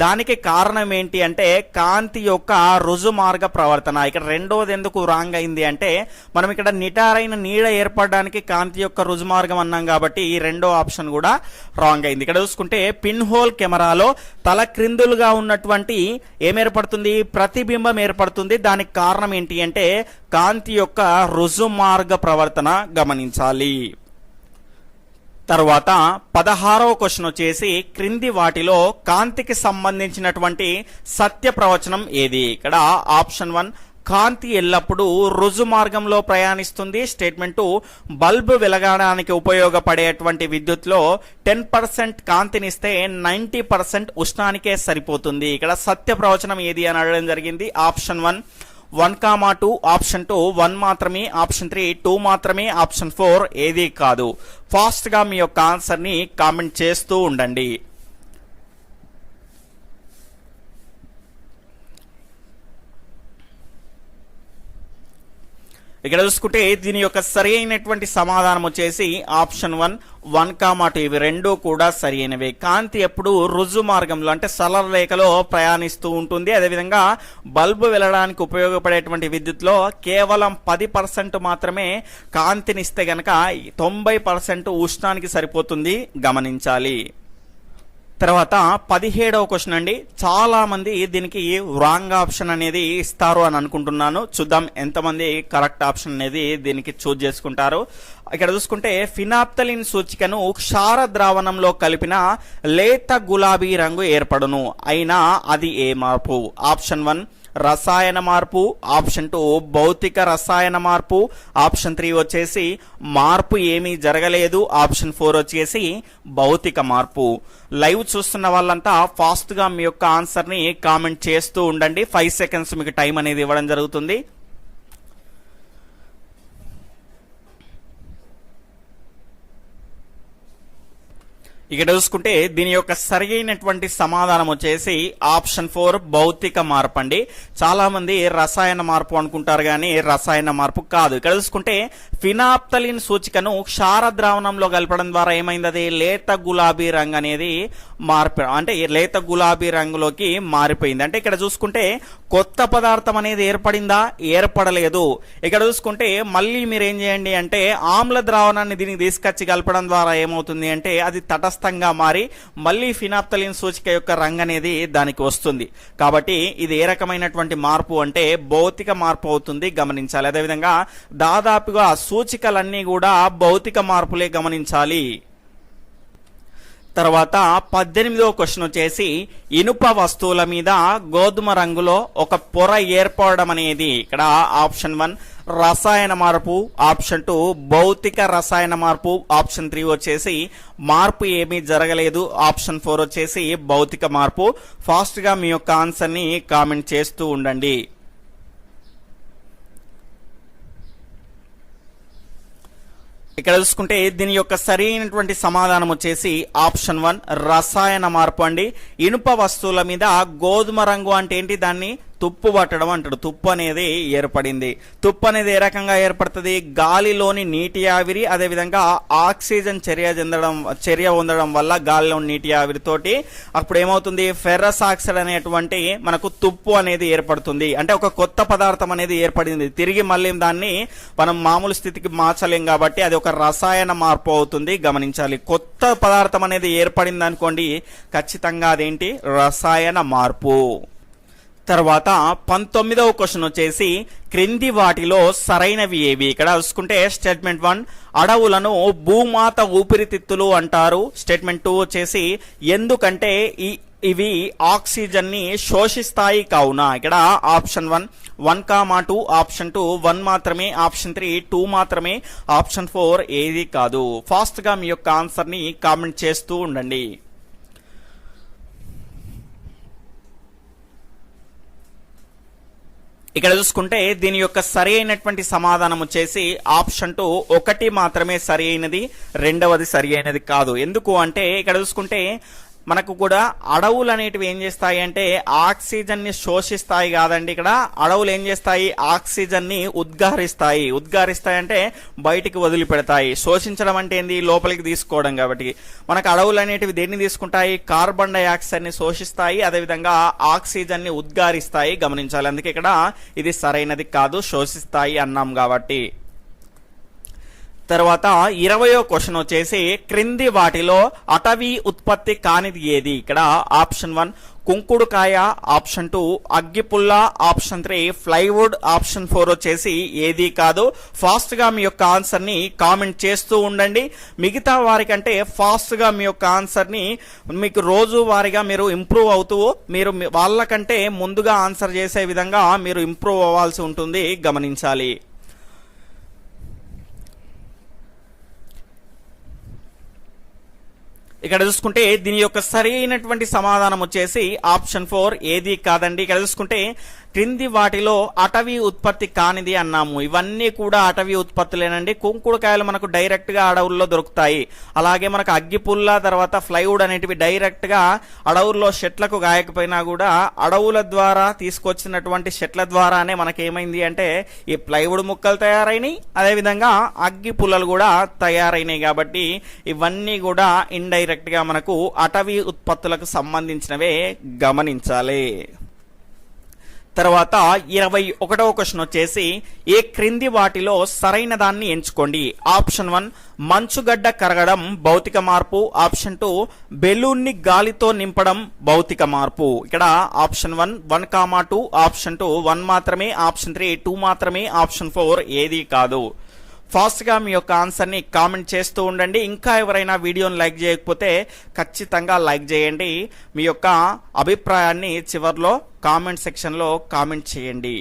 దానికి కారణం ఏంటి అంటే కాంతి యొక్క రుజు మార్గ ప్రవర్తన. ఇక్కడ రెండోది ఎందుకు రాంగ్ అయింది అంటే మనం ఇక్కడ నిటారైన నీడ ఏర్పడడానికి కాంతి యొక్క రుజు మార్గం అన్నాం కాబట్టి ఈ రెండో ఆప్షన్ కూడా రాంగ్ అయింది. ఇక్కడ చూసుకుంటే పిన్ హోల్ కెమెరాలో తల క్రిందులుగా ఉన్నటువంటి ఏమేర్పడుతుంది? ప్రతిబింబం ఏర్పడుతుంది. దానికి కారణం ఏంటి అంటే కాంతి యొక్క రుజు మార్గ ప్రవర్తన గమనించాలి. తర్వాత 16వ క్వశ్చన్ వచ్చేసి క్రింది వాటిలో కాంతికి సంబంధించినటువంటి సత్య ప్రవచనం ఏది? ఇక్కడ ఆప్షన్ 1, కాంతి ఎల్లప్పుడూ రుజు మార్గంలో ప్రయాణిస్తుంది. స్టేట్మెంట్ 2, బల్బు వెలగడానికి ఉపయోగపడేటువంటి విద్యుత్లో 10% కాంతినిస్తే 90% ఉష్ణానికే సరిపోతుంది. ఇక్కడ సత్య ప్రవచనం ఏది అని అడగడం జరిగింది. ఆప్షన్ 1, 1, 2, ఆప్షన్ 2, 1 మాత్రమే, ఆప్షన్ 3, 2 మాత్రమే, ఆప్షన్ 4 ఏది కాదు. ఫాస్ట్ గా మీ యొక్క ఆన్సర్ ని కామెంట్ చేస్తూ ఉండండి. ఇక్కడ చూసుకుంటే దీని యొక్క సరి అయినటువంటి సమాధానం వచ్చేసి ఆప్షన్ 1, 1, 2 ఇవి రెండు కూడా సరి అయినవి. కాంతి ఎప్పుడు రుజు మార్గంలో అంటే సరళ రేఖలో ప్రయాణిస్తూ ఉంటుంది. అదేవిధంగా బల్బు వెళ్ళడానికి ఉపయోగపడేటువంటి విద్యుత్లో కేవలం 10% మాత్రమే కాంతినిస్తే గనక 90% ఉష్ణానికి సరిపోతుంది, గమనించాలి. తర్వాత 17వ క్వశ్చన్ అండి. చాలా మంది దీనికి రాంగ్ ఆప్షన్ అనేది ఇస్తారు అని అనుకుంటున్నాను. చూద్దాం ఎంతమంది కరెక్ట్ ఆప్షన్ అనేది దీనికి చూజ్ చేసుకుంటారు. ఇక్కడ చూసుకుంటే ఫినాప్తలిన్ సూచికను క్షార ద్రావణంలో కలిపిన లేత గులాబీ రంగు ఏర్పడును, అయినా అది ఏ మార్పు? ఆప్షన్ 1, రసాయన మార్పు, ఆప్షన్ 2 భౌతిక రసాయన మార్పు, ఆప్షన్ 3 వచ్చేసి మార్పు ఏమీ జరగలేదు, ఆప్షన్ 4 వచ్చేసి భౌతిక మార్పు. లైవ్ చూస్తున్న వాళ్ళంతా ఫాస్ట్ గా మీ యొక్క ఆన్సర్ ని కామెంట్ చేస్తూ ఉండండి. 5 సెకండ్స్ మీకు టైం అనేది ఇవ్వడం జరుగుతుంది. ఇక్కడ చూసుకుంటే దీని యొక్క సరైనటువంటి సమాధానం వచ్చేసి ఆప్షన్ 4 భౌతిక మార్పు అండి. చాలా మంది రసాయన మార్పు అనుకుంటారు కానీ రసాయన మార్పు కాదు. ఇక్కడ చూసుకుంటే ఫినాప్తలిన్ సూచికను క్షార ద్రావణంలో కలపడం ద్వారా ఏమైంది? అది లేత గులాబీ రంగు అనేది అంటే లేత గులాబీ రంగులోకి మారిపోయింది. అంటే ఇక్కడ చూసుకుంటే కొత్త పదార్థం అనేది ఏర్పడిందా? ఏర్పడలేదు. ఇక్కడ చూసుకుంటే మళ్ళీ మీరు ఏం చేయండి అంటే ఆమ్ల ద్రావణాన్ని దీనికి తీసుకొచ్చి కలపడం ద్వారా ఏమవుతుంది అంటే అది తటస్థంగా మారి మళ్ళీ ఫినాప్తలిన్ సూచిక యొక్క రంగు అనేది దానికి వస్తుంది. కాబట్టి ఇది ఏ రకమైనటువంటి మార్పు అంటే భౌతిక మార్పు అవుతుంది, గమనించాలి. అదేవిధంగా దాదాపుగా సూచికలన్నీ కూడా భౌతిక మార్పులే, గమనించాలి. తర్వాత 18వ క్వశ్చన్ వచ్చేసి ఇనుప వస్తువుల మీద గోధుమ రంగులో ఒక పొర ఏర్పడడం అనేది ఇక్కడ ఆప్షన్ 1 రసాయన మార్పు, ఆప్షన్ 2 భౌతిక రసాయన మార్పు, ఆప్షన్ 3 వచ్చేసి మార్పు ఏమీ జరగలేదు, ఆప్షన్ 4 వచ్చేసి భౌతిక మార్పు. ఫాస్ట్ గా మీ యొక్క ఆన్సర్ ని కామెంట్ చేస్తూ ఉండండి. ఇక్కడ చూసుకుంటే దీని యొక్క సరైనటువంటి సమాధానం వచ్చేసి ఆప్షన్ 1 రసాయన మార్పు అండి. ఇనుప వస్తువుల మీద గోధుమ రంగు అంటే ఏంటి, దాన్ని తుప్పు పట్టడం అంటాడు. తుప్పు అనేది ఏర్పడింది. తుప్పు అనేది ఏ రకంగా ఏర్పడుతుంది, గాలిలోని నీటి ఆవిరి అదేవిధంగా ఆక్సిజన్ చర్య పొందడం వల్ల గాలిలోని నీటి ఆవిరితోటి అప్పుడు ఏమవుతుంది, ఫెర్రస్ ఆక్సైడ్ అనేటువంటి మనకు తుప్పు అనేది ఏర్పడుతుంది. అంటే ఒక కొత్త పదార్థం అనేది ఏర్పడింది, తిరిగి మళ్ళీ దాన్ని మనం మామూలు స్థితికి మార్చలేం కాబట్టి అది ఒక రసాయన మార్పు అవుతుంది, గమనించాలి. కొత్త పదార్థం అనేది ఏర్పడింది అనుకోండి, ఖచ్చితంగా అదేంటి, రసాయన మార్పు. తర్వాత 19వ క్వశ్చన్ వచ్చేసి క్రింది వాటిలో సరైనవి ఏవి. ఇక్కడ చూసుకుంటే స్టేట్మెంట్ 1 అడవులను భూమాత ఊపిరితిత్తులు అంటారు. స్టేట్మెంట్ 2 వచ్చేసి ఎందుకంటే ఇవి ఆక్సిజన్ ని శోషిస్తాయి కావున. ఇక్కడ ఆప్షన్ 1, 2, ఆప్షన్ 2 1 మాత్రమే, ఆప్షన్ 3 2 మాత్రమే, ఆప్షన్ 4 ఏది కాదు. ఫాస్ట్ గా మీ యొక్క ఆన్సర్ ని కామెంట్ చేస్తూ ఉండండి. ఇక్కడ చూసుకుంటే దీని యొక్క సరి అయినటువంటి సమాధానం వచ్చేసి ఆప్షన్ 2 1 మాత్రమే సరి అయినది, రెండవది సరి అయినది కాదు. ఎందుకు అంటే ఇక్కడ చూసుకుంటే మనకు కూడా అడవులు అనేటివి ఏం చేస్తాయి అంటే ఆక్సిజన్ ని శోషిస్తాయి కాదండి. ఇక్కడ అడవులు ఏం చేస్తాయి, ఆక్సిజన్ ని ఉద్గారిస్తాయి. అంటే బయటికి వదిలిపెడతాయి. శోషించడం అంటే ఏంది, లోపలికి తీసుకోవడం. కాబట్టి మనకు అడవులు అనేటివి దేన్ని తీసుకుంటాయి, కార్బన్ డైఆక్సైడ్ ని శోషిస్తాయి, అదేవిధంగా ఆక్సిజన్ ని ఉద్గారిస్తాయి, గమనించాలి. అందుకే ఇక్కడ ఇది సరైనది కాదు, శోషిస్తాయి అన్నాం కాబట్టి. తర్వాత 20వ క్వశ్చన్ వచ్చేసి క్రింది వాటిలో అటవీ ఉత్పత్తి కానిది ఏది. ఇక్కడ ఆప్షన్ 1 కుంకుడుకాయ, ఆప్షన్ 2 అగ్గిపుల్ల, ఆప్షన్ 3 ఫ్లైవుడ్, ఆప్షన్ 4 వచ్చేసి ఏది కాదు. ఫాస్ట్ గా మీ యొక్క ఆన్సర్ ని కామెంట్ చేస్తూ ఉండండి. మిగతా వారికంటే ఫాస్ట్ గా మీ యొక్క ఆన్సర్ ని మీకు రోజు వారిగా మీరు ఇంప్రూవ్ అవుతూ మీరు వాళ్ళకంటే ముందుగా ఆన్సర్ చేసే విధంగా మీరు ఇంప్రూవ్ అవ్వాల్సి ఉంటుంది, గమనించాలి. ఇక్కడ చూసుకుంటే దీని యొక్క సరి అయినటువంటి సమాధానం వచ్చేసి ఆప్షన్ 4 ఏది కాదండి. ఇక్కడ చూసుకుంటే క్రింది వాటిలో అటవీ ఉత్పత్తి కానిది అన్నాము. ఇవన్నీ కూడా అటవీ ఉత్పత్తులేనండి. కుంకుడుకాయలు మనకు డైరెక్ట్ గా అడవుల్లో దొరుకుతాయి. అలాగే మనకు అగ్గిపుల్ల తర్వాత ఫ్లైవుడ్ అనేటివి డైరెక్ట్ గా అడవుల్లో చెట్లకు గాయకపోయినా కూడా అడవుల ద్వారా తీసుకొచ్చినటువంటి చెట్ల ద్వారానే మనకేమైంది అంటే ఈ ప్లైవుడ్ ముక్కలు తయారైనాయి, అదేవిధంగా అగ్గి పుల్లలు కూడా తయారైనాయి. కాబట్టి ఇవన్నీ కూడా ఇండైరెక్ట్ గా మనకు అటవీ ఉత్పత్తులకు సంబంధించినవే, గమనించాలి. తర్వాత 21వ క్వశ్చన్ వచ్చేసి ఏ క్రింది వాటిలో సరైన దాన్ని ఎంచుకోండి. ఆప్షన్ 1 మంచుగడ్డ కరగడం భౌతిక మార్పు, ఆప్షన్ 2 బెలూన్ ని గాలితో నింపడం భౌతిక మార్పు. ఇక్కడ ఆప్షన్ 1, 2, ఆప్షన్ 2 1 మాత్రమే, ఆప్షన్ 3 2 మాత్రమే, ఆప్షన్ 4 ఏది కాదు. ఫాస్ట్ గా మీ యొక్క ఆన్సర్ ని కామెంట్ చేస్తూ ఉండండి. ఇంకా ఎవరైనా వీడియోని లైక్ చేయకపోతే ఖచ్చితంగా లైక్ చేయండి. మీ యొక్క అభిప్రాయాన్ని చివర్లో కామెంట్ సెక్షన్ లో కామెంట్ చేయండి.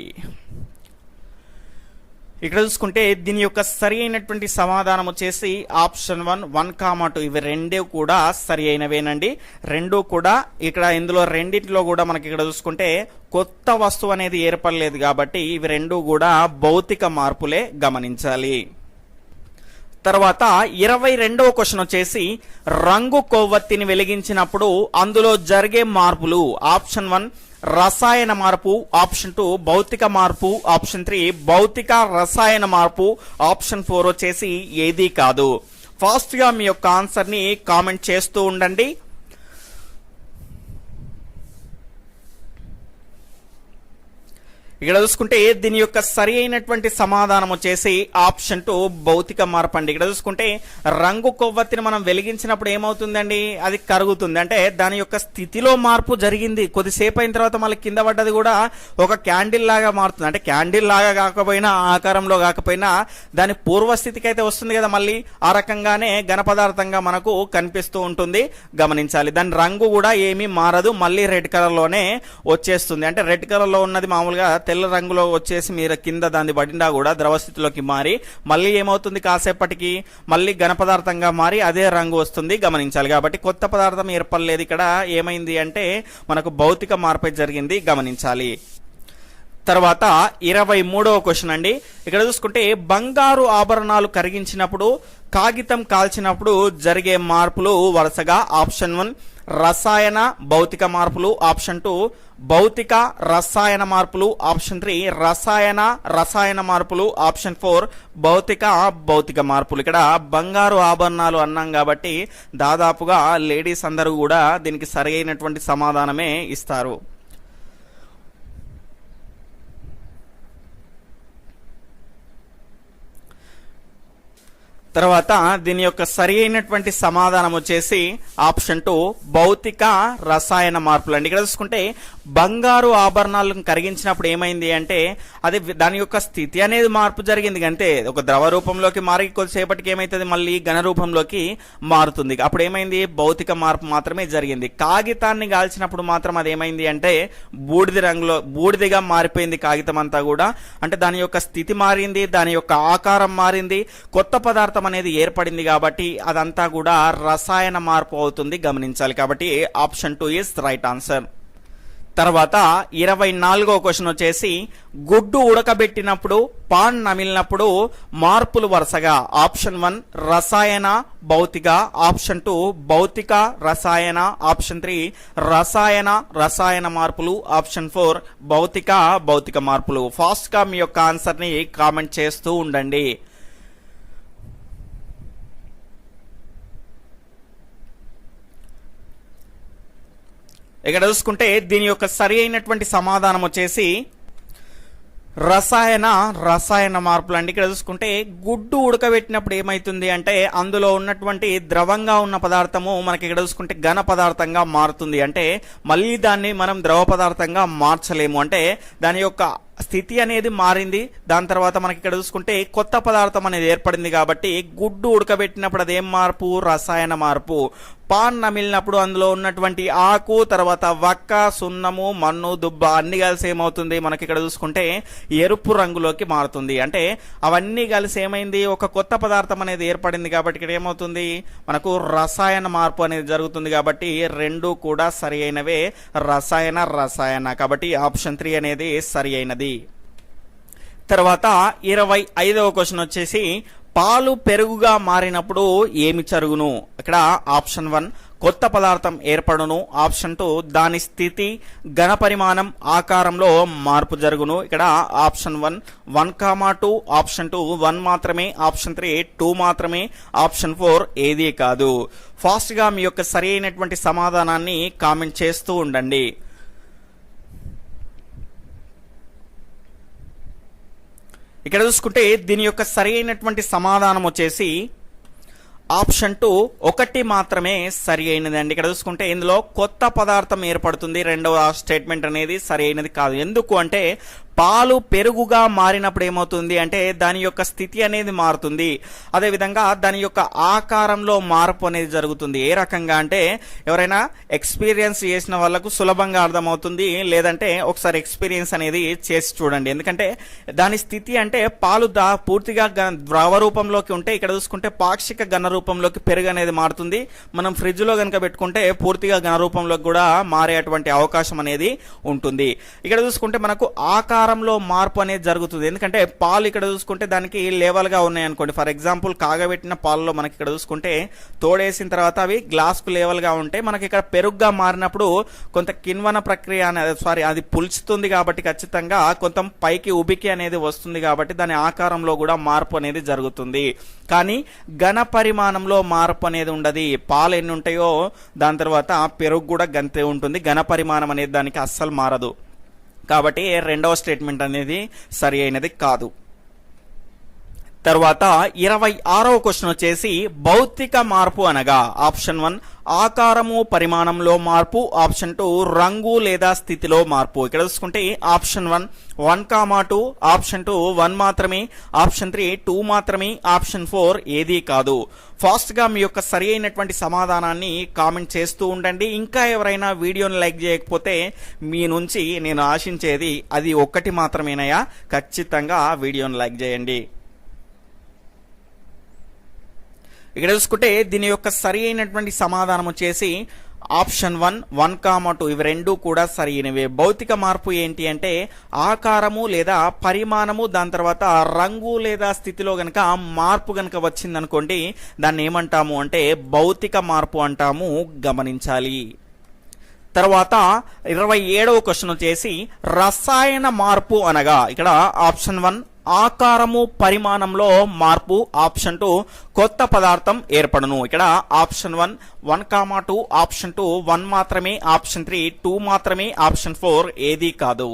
ఇక్కడ చూసుకుంటే దీని యొక్క సరి అయినటువంటి సమాధానం వచ్చేసి ఆప్షన్ 1, 2 ఇవి రెండే కూడా సరి అయినవేనండి. రెండు కూడా ఇక్కడ ఇందులో రెండింటిలో కూడా మనకి ఇక్కడ చూసుకుంటే కొత్త వస్తువు అనేది ఏర్పడలేదు కాబట్టి ఇవి రెండు కూడా భౌతిక మార్పులే, గమనించాలి. తర్వాత 22వ క్వశ్చన్ వచ్చేసి రంగు కొవ్వొత్తిని వెలిగించినప్పుడు అందులో జరిగే మార్పులు. ఆప్షన్ 1 రసాయన మార్పు, ఆప్షన్ 2 భౌతిక మార్పు, ఆప్షన్ 3 భౌతిక రసాయన మార్పు, ఆప్షన్ 4 వచ్చేసి ఏది కాదు. ఫాస్ట్ గా మీ యొక్క ఆన్సర్ ని కామెంట్ చేస్తూ ఉండండి. ఇక్కడ చూసుకుంటే దీని యొక్క సరి అయినటువంటి సమాధానం వచ్చేసి ఆప్షన్ 2 భౌతిక మార్పు అండి. ఇక్కడ చూసుకుంటే రంగు కొవ్వొత్తిని మనం వెలిగించినప్పుడు ఏమవుతుందండి, అది కరుగుతుంది. అంటే దాని యొక్క స్థితిలో మార్పు జరిగింది. కొద్దిసేపు అయిన తర్వాత మళ్ళీ కింద పడ్డది కూడా ఒక క్యాండిల్ లాగా మారుతుంది. అంటే క్యాండిల్ లాగా కాకపోయినా ఆకారంలో కాకపోయినా దాని పూర్వస్థితికి అయితే వస్తుంది కదా, మళ్ళీ ఆ రకంగానే ఘన పదార్థంగా మనకు కనిపిస్తూ ఉంటుంది, గమనించాలి. దాని రంగు కూడా ఏమీ మారదు, మళ్ళీ రెడ్ కలర్ లోనే వచ్చేస్తుంది. అంటే రెడ్ కలర్ లో ఉన్నది మామూలుగా తెల్ల రంగులో వచ్చేసి మీరు కింద దాన్ని పడినా కూడా ద్రవస్థితిలోకి మారి మళ్ళీ ఏమవుతుంది, కాసేపటికి మళ్ళీ ఘన పదార్థంగా మారి అదే రంగు వస్తుంది, గమనించాలి. కాబట్టి కొత్త పదార్థం ఏర్పడలేదు. ఇక్కడ ఏమైంది అంటే మనకు భౌతిక మార్పు జరిగింది, గమనించాలి. తర్వాత 23వ క్వశ్చన్ అండి. ఇక్కడ చూసుకుంటే బంగారు ఆభరణాలు కరిగించినప్పుడు కాగితం కాల్చినప్పుడు జరిగే మార్పులు వరుసగా ఆప్షన్ 1 రసాయన భౌతిక మార్పులు, ఆప్షన్ 2 భౌతిక రసాయన మార్పులు, ఆప్షన్ 3 రసాయన మార్పులు, ఆప్షన్ 4 భౌతిక మార్పులు. ఇక్కడ బంగారు ఆభరణాలు అన్నాం కాబట్టి దాదాపుగా లేడీస్ అందరూ కూడా దీనికి సరైనటువంటి సమాధానమే ఇస్తారు. తర్వాత దీని యొక్క సరి అయినటువంటి సమాధానం వచ్చేసి ఆప్షన్ 2 భౌతిక రసాయన మార్పులు అండి. ఇక్కడ చూసుకుంటే బంగారు ఆభరణాలను కరిగించినప్పుడు ఏమైంది అంటే అది దాని యొక్క స్థితి అనేది మార్పు జరిగింది, అంతే. ఒక ద్రవ రూపంలోకి మారి కొద్దిసేపటికి ఏమైతుంది, మళ్ళీ ఘన రూపంలోకి మారుతుంది. అప్పుడు ఏమైంది, భౌతిక మార్పు మాత్రమే జరిగింది. కాగితాన్ని కాల్చినప్పుడు మాత్రం అది ఏమైంది అంటే బూడిదిగా మారిపోయింది కాగితం అంతా కూడా. అంటే దాని యొక్క స్థితి మారింది, దాని యొక్క ఆకారం మారింది, కొత్త పదార్థం అనేది ఏర్పడింది కాబట్టి అదంతా కూడా రసాయన మార్పు అవుతుంది, గమనించాలి. కాబట్టి ఆప్షన్ 2 ఇస్ రైట్ ఆన్సర్. తర్వాత 24వ క్వశ్చన్ వచ్చేసి గుడ్డు ఉడకబెట్టినప్పుడు పాన్ నమిలినప్పుడు మార్పులు వరుసగా ఆప్షన్ 1 రసాయన భౌతిక, ఆప్షన్ 2 భౌతిక రసాయన, ఆప్షన్ 3 రసాయన మార్పులు, ఆప్షన్ 4 భౌతిక మార్పులు. ఫాస్ట్ గా మీ యొక్క ఆన్సర్ ని కామెంట్ చేస్తూ ఉండండి. ఇక్కడ చూసుకుంటే దీని యొక్క సరి అయినటువంటి సమాధానం వచ్చేసి రసాయన మార్పులు అండి. ఇక్కడ చూసుకుంటే గుడ్డు ఉడకబెట్టినప్పుడు ఏమైతుంది అంటే అందులో ఉన్నటువంటి ద్రవంగా ఉన్న పదార్థము మనకి ఇక్కడ చూసుకుంటే ఘన పదార్థంగా మారుతుంది. అంటే మళ్ళీ దాన్ని మనం ద్రవ పదార్థంగా మార్చలేము, అంటే దాని యొక్క స్థితి అనేది మారింది. దాని తర్వాత మనకి ఇక్కడ చూసుకుంటే కొత్త పదార్థం అనేది ఏర్పడింది కాబట్టి గుడ్డు ఉడకబెట్టినప్పుడు అదేం మార్పు, రసాయన మార్పు. పాన్ నమిలినప్పుడు అందులో ఉన్నటువంటి ఆకు, తర్వాత వక్క, సున్నము, మన్ను, దుబ్బ అన్ని కలిసి ఏమవుతుంది, మనకి ఇక్కడ చూసుకుంటే ఎరుపు రంగులోకి మారుతుంది. అంటే అవన్నీ కలిసి ఏమైంది, ఒక కొత్త పదార్థం అనేది ఏర్పడింది కాబట్టి ఇక్కడ ఏమవుతుంది, మనకు రసాయన మార్పు అనేది జరుగుతుంది. కాబట్టి రెండు కూడా సరి అయినవే, రసాయన. కాబట్టి ఆప్షన్ 3 అనేది సరి అయినది. తర్వాత 25వ క్వశ్చన్ వచ్చేసి పాలు పెరుగుగా మారినప్పుడు ఏమి జరుగును. ఇక్కడ ఆప్షన్ 1 కొత్త పదార్థం ఏర్పడును, ఆప్షన్ 2 దాని స్థితి ఘన పరిమాణం ఆకారంలో మార్పు జరుగును. ఇక్కడ ఆప్షన్ 1, 2, ఆప్షన్ 2 1 మాత్రమే, ఆప్షన్ 3 2 మాత్రమే, ఆప్షన్ 4 ఏదీ కాదు. ఫాస్ట్ గా మీ యొక్క సరి అయినటువంటి సమాధానాన్ని కామెంట్ చేస్తూ ఉండండి. ఇక్కడ చూసుకుంటే దీని యొక్క సరి అయినటువంటి సమాధానం వచ్చేసి ఆప్షన్ 2 1 మాత్రమే సరి అయినదండి. ఇక్కడ చూసుకుంటే ఇందులో కొత్త పదార్థం ఏర్పడుతుంది, రెండవ స్టేట్మెంట్ అనేది సరి అయినది కాదు. ఎందుకు అంటే పాలు పెరుగుగా మారినప్పుడు ఏమవుతుంది అంటే దాని యొక్క స్థితి అనేది మారుతుంది, అదేవిధంగా దాని యొక్క ఆకారంలో మార్పు అనేది జరుగుతుంది. ఏ రకంగా అంటే ఎవరైనా ఎక్స్పీరియన్స్ చేసిన వాళ్ళకు సులభంగా అర్థమవుతుంది, లేదంటే ఒకసారి ఎక్స్పీరియన్స్ అనేది చేసి చూడండి. ఎందుకంటే దాని స్థితి అంటే పాలు పూర్తిగా ద్రవ రూపంలోకి ఉంటే ఇక్కడ చూసుకుంటే పాక్షిక ఘన రూపంలోకి పెరుగు అనేది మారుతుంది. మనం ఫ్రిడ్జ్ లో కనుక పెట్టుకుంటే పూర్తిగా ఘన రూపంలోకి కూడా మారేటువంటి అవకాశం అనేది ఉంటుంది. ఇక్కడ చూసుకుంటే మనకు ఆకారంలో మార్పు అనేది జరుగుతుంది. ఎందుకంటే పాలు ఇక్కడ చూసుకుంటే దానికి లేవల్ గా ఉన్నాయి అనుకోండి. ఫర్ ఎగ్జాంపుల్ కాగబెట్టిన పాలలో మనకి ఇక్కడ చూసుకుంటే తోడేసిన తర్వాత అవి గ్లాస్ కు లేవల్ గా ఉంటే మనకి ఇక్కడ పెరుగుగా మారినప్పుడు కొంత కిణ్వన ప్రక్రియ అనేది అది పులుచుతుంది కాబట్టి ఖచ్చితంగా కొంత పైకి ఉబికి అనేది వస్తుంది కాబట్టి దాని ఆకారంలో కూడా మార్పు అనేది జరుగుతుంది. కానీ ఘన పరిమాణంలో మార్పు అనేది ఉండదు. పాలు ఎన్ని ఉంటాయో దాని తర్వాత పెరుగు కూడా గంతే ఉంటుంది, ఘన పరిమాణం అనేది దానికి అస్సలు మారదు. కాబట్టి రెండవ స్టేట్మెంట్ అనేది సరి అయినది కాదు. తర్వాత 26వ క్వశ్చన్ వచ్చేసి భౌతిక మార్పు అనగా ఆప్షన్ 1 ఆకారము పరిమాణంలో మార్పు, ఆప్షన్ 2 రంగు లేదా స్థితిలో మార్పు. ఇక్కడ చూసుకుంటే ఆప్షన్ 1, 2, ఆప్షన్ 2 1 మాత్రమే, ఆప్షన్ 3 2 మాత్రమే, ఆప్షన్ 4 ఏదీ కాదు. ఫాస్ట్ గా మీ యొక్క సరి అయినటువంటి సమాధానాన్ని కామెంట్ చేస్తూ ఉండండి. ఇంకా ఎవరైనా వీడియోని లైక్ చేయకపోతే మీ నుంచి నేను ఆశించేది అది ఒక్కటి మాత్రమేనయా, ఖచ్చితంగా వీడియోని లైక్ చేయండి. ఇక్కడ చూసుకుంటే దీని యొక్క సరి అయినటువంటి సమాధానం వచ్చేసి ఆప్షన్ 1, 1, 2 ఇవి రెండు కూడా సరైనవే. భౌతిక మార్పు ఏంటి అంటే ఆకారము లేదా పరిమాణము, దాని తర్వాత రంగు లేదా స్థితిలో గనక మార్పు గనక వచ్చిందనుకోండి దాన్ని ఏమంటాము అంటే భౌతిక మార్పు అంటాము, గమనించాలి. తర్వాత 27వ క్వశ్చన్ వచ్చేసి రసాయన మార్పు అనగా ఇక్కడ ఆప్షన్ 1 ఆకారము పరిమాణంలో మార్పు, ఆప్షన్ 2 కొత్త పదార్థం ఏర్పడును. ఇక్కడ ఆప్షన్ 1, 1, 2, ఆప్షన్ 2 1 మాత్రమే, ఆప్షన్ 3 2 మాత్రమే, ఆప్షన్ 4 ఏది కాదు.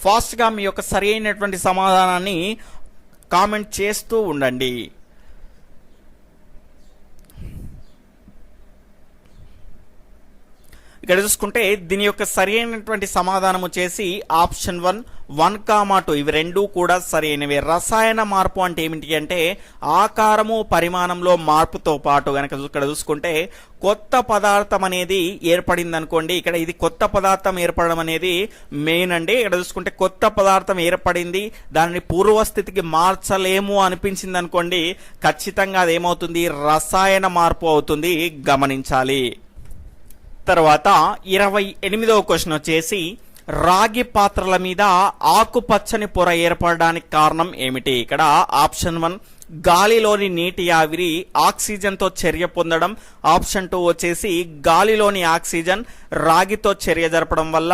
ఫాస్ట్ గా మీ యొక్క సరి అయినటువంటి సమాధానాన్ని కామెంట్ చేస్తూ ఉండండి. ఇక్కడ చూసుకుంటే దీని యొక్క సరి అయినటువంటి సమాధానం వచ్చేసి ఆప్షన్ 1, 1, 2 ఇవి రెండు కూడా సరైనవే. రసాయన మార్పు అంటే ఏమిటి అంటే ఆకారము పరిమాణంలో మార్పుతో పాటు గనక ఇక్కడ చూసుకుంటే కొత్త పదార్థం అనేది ఏర్పడింది అనుకోండి. ఇక్కడ ఇది కొత్త పదార్థం ఏర్పడడం అనేది మెయిన్ అండి. ఇక్కడ చూసుకుంటే కొత్త పదార్థం ఏర్పడింది, దానిని పూర్వస్థితికి మార్చలేము అనిపించింది అనుకోండి, ఖచ్చితంగా అదేమవుతుంది రసాయన మార్పు అవుతుంది, గమనించాలి. తర్వాత 28వ క్వశ్చన్ వచ్చేసి రాగి పాత్రల మీద ఆకుపచ్చని పొర ఏర్పడడానికి కారణం ఏమిటి? ఇక్కడ ఆప్షన్ 1 గాలిలోని నీటి ఆవిరి ఆక్సిజన్ తో చర్య పొందడం, ఆప్షన్ 2 వచ్చేసి గాలిలోని ఆక్సిజన్ రాగితో చర్య జరపడం వల్ల,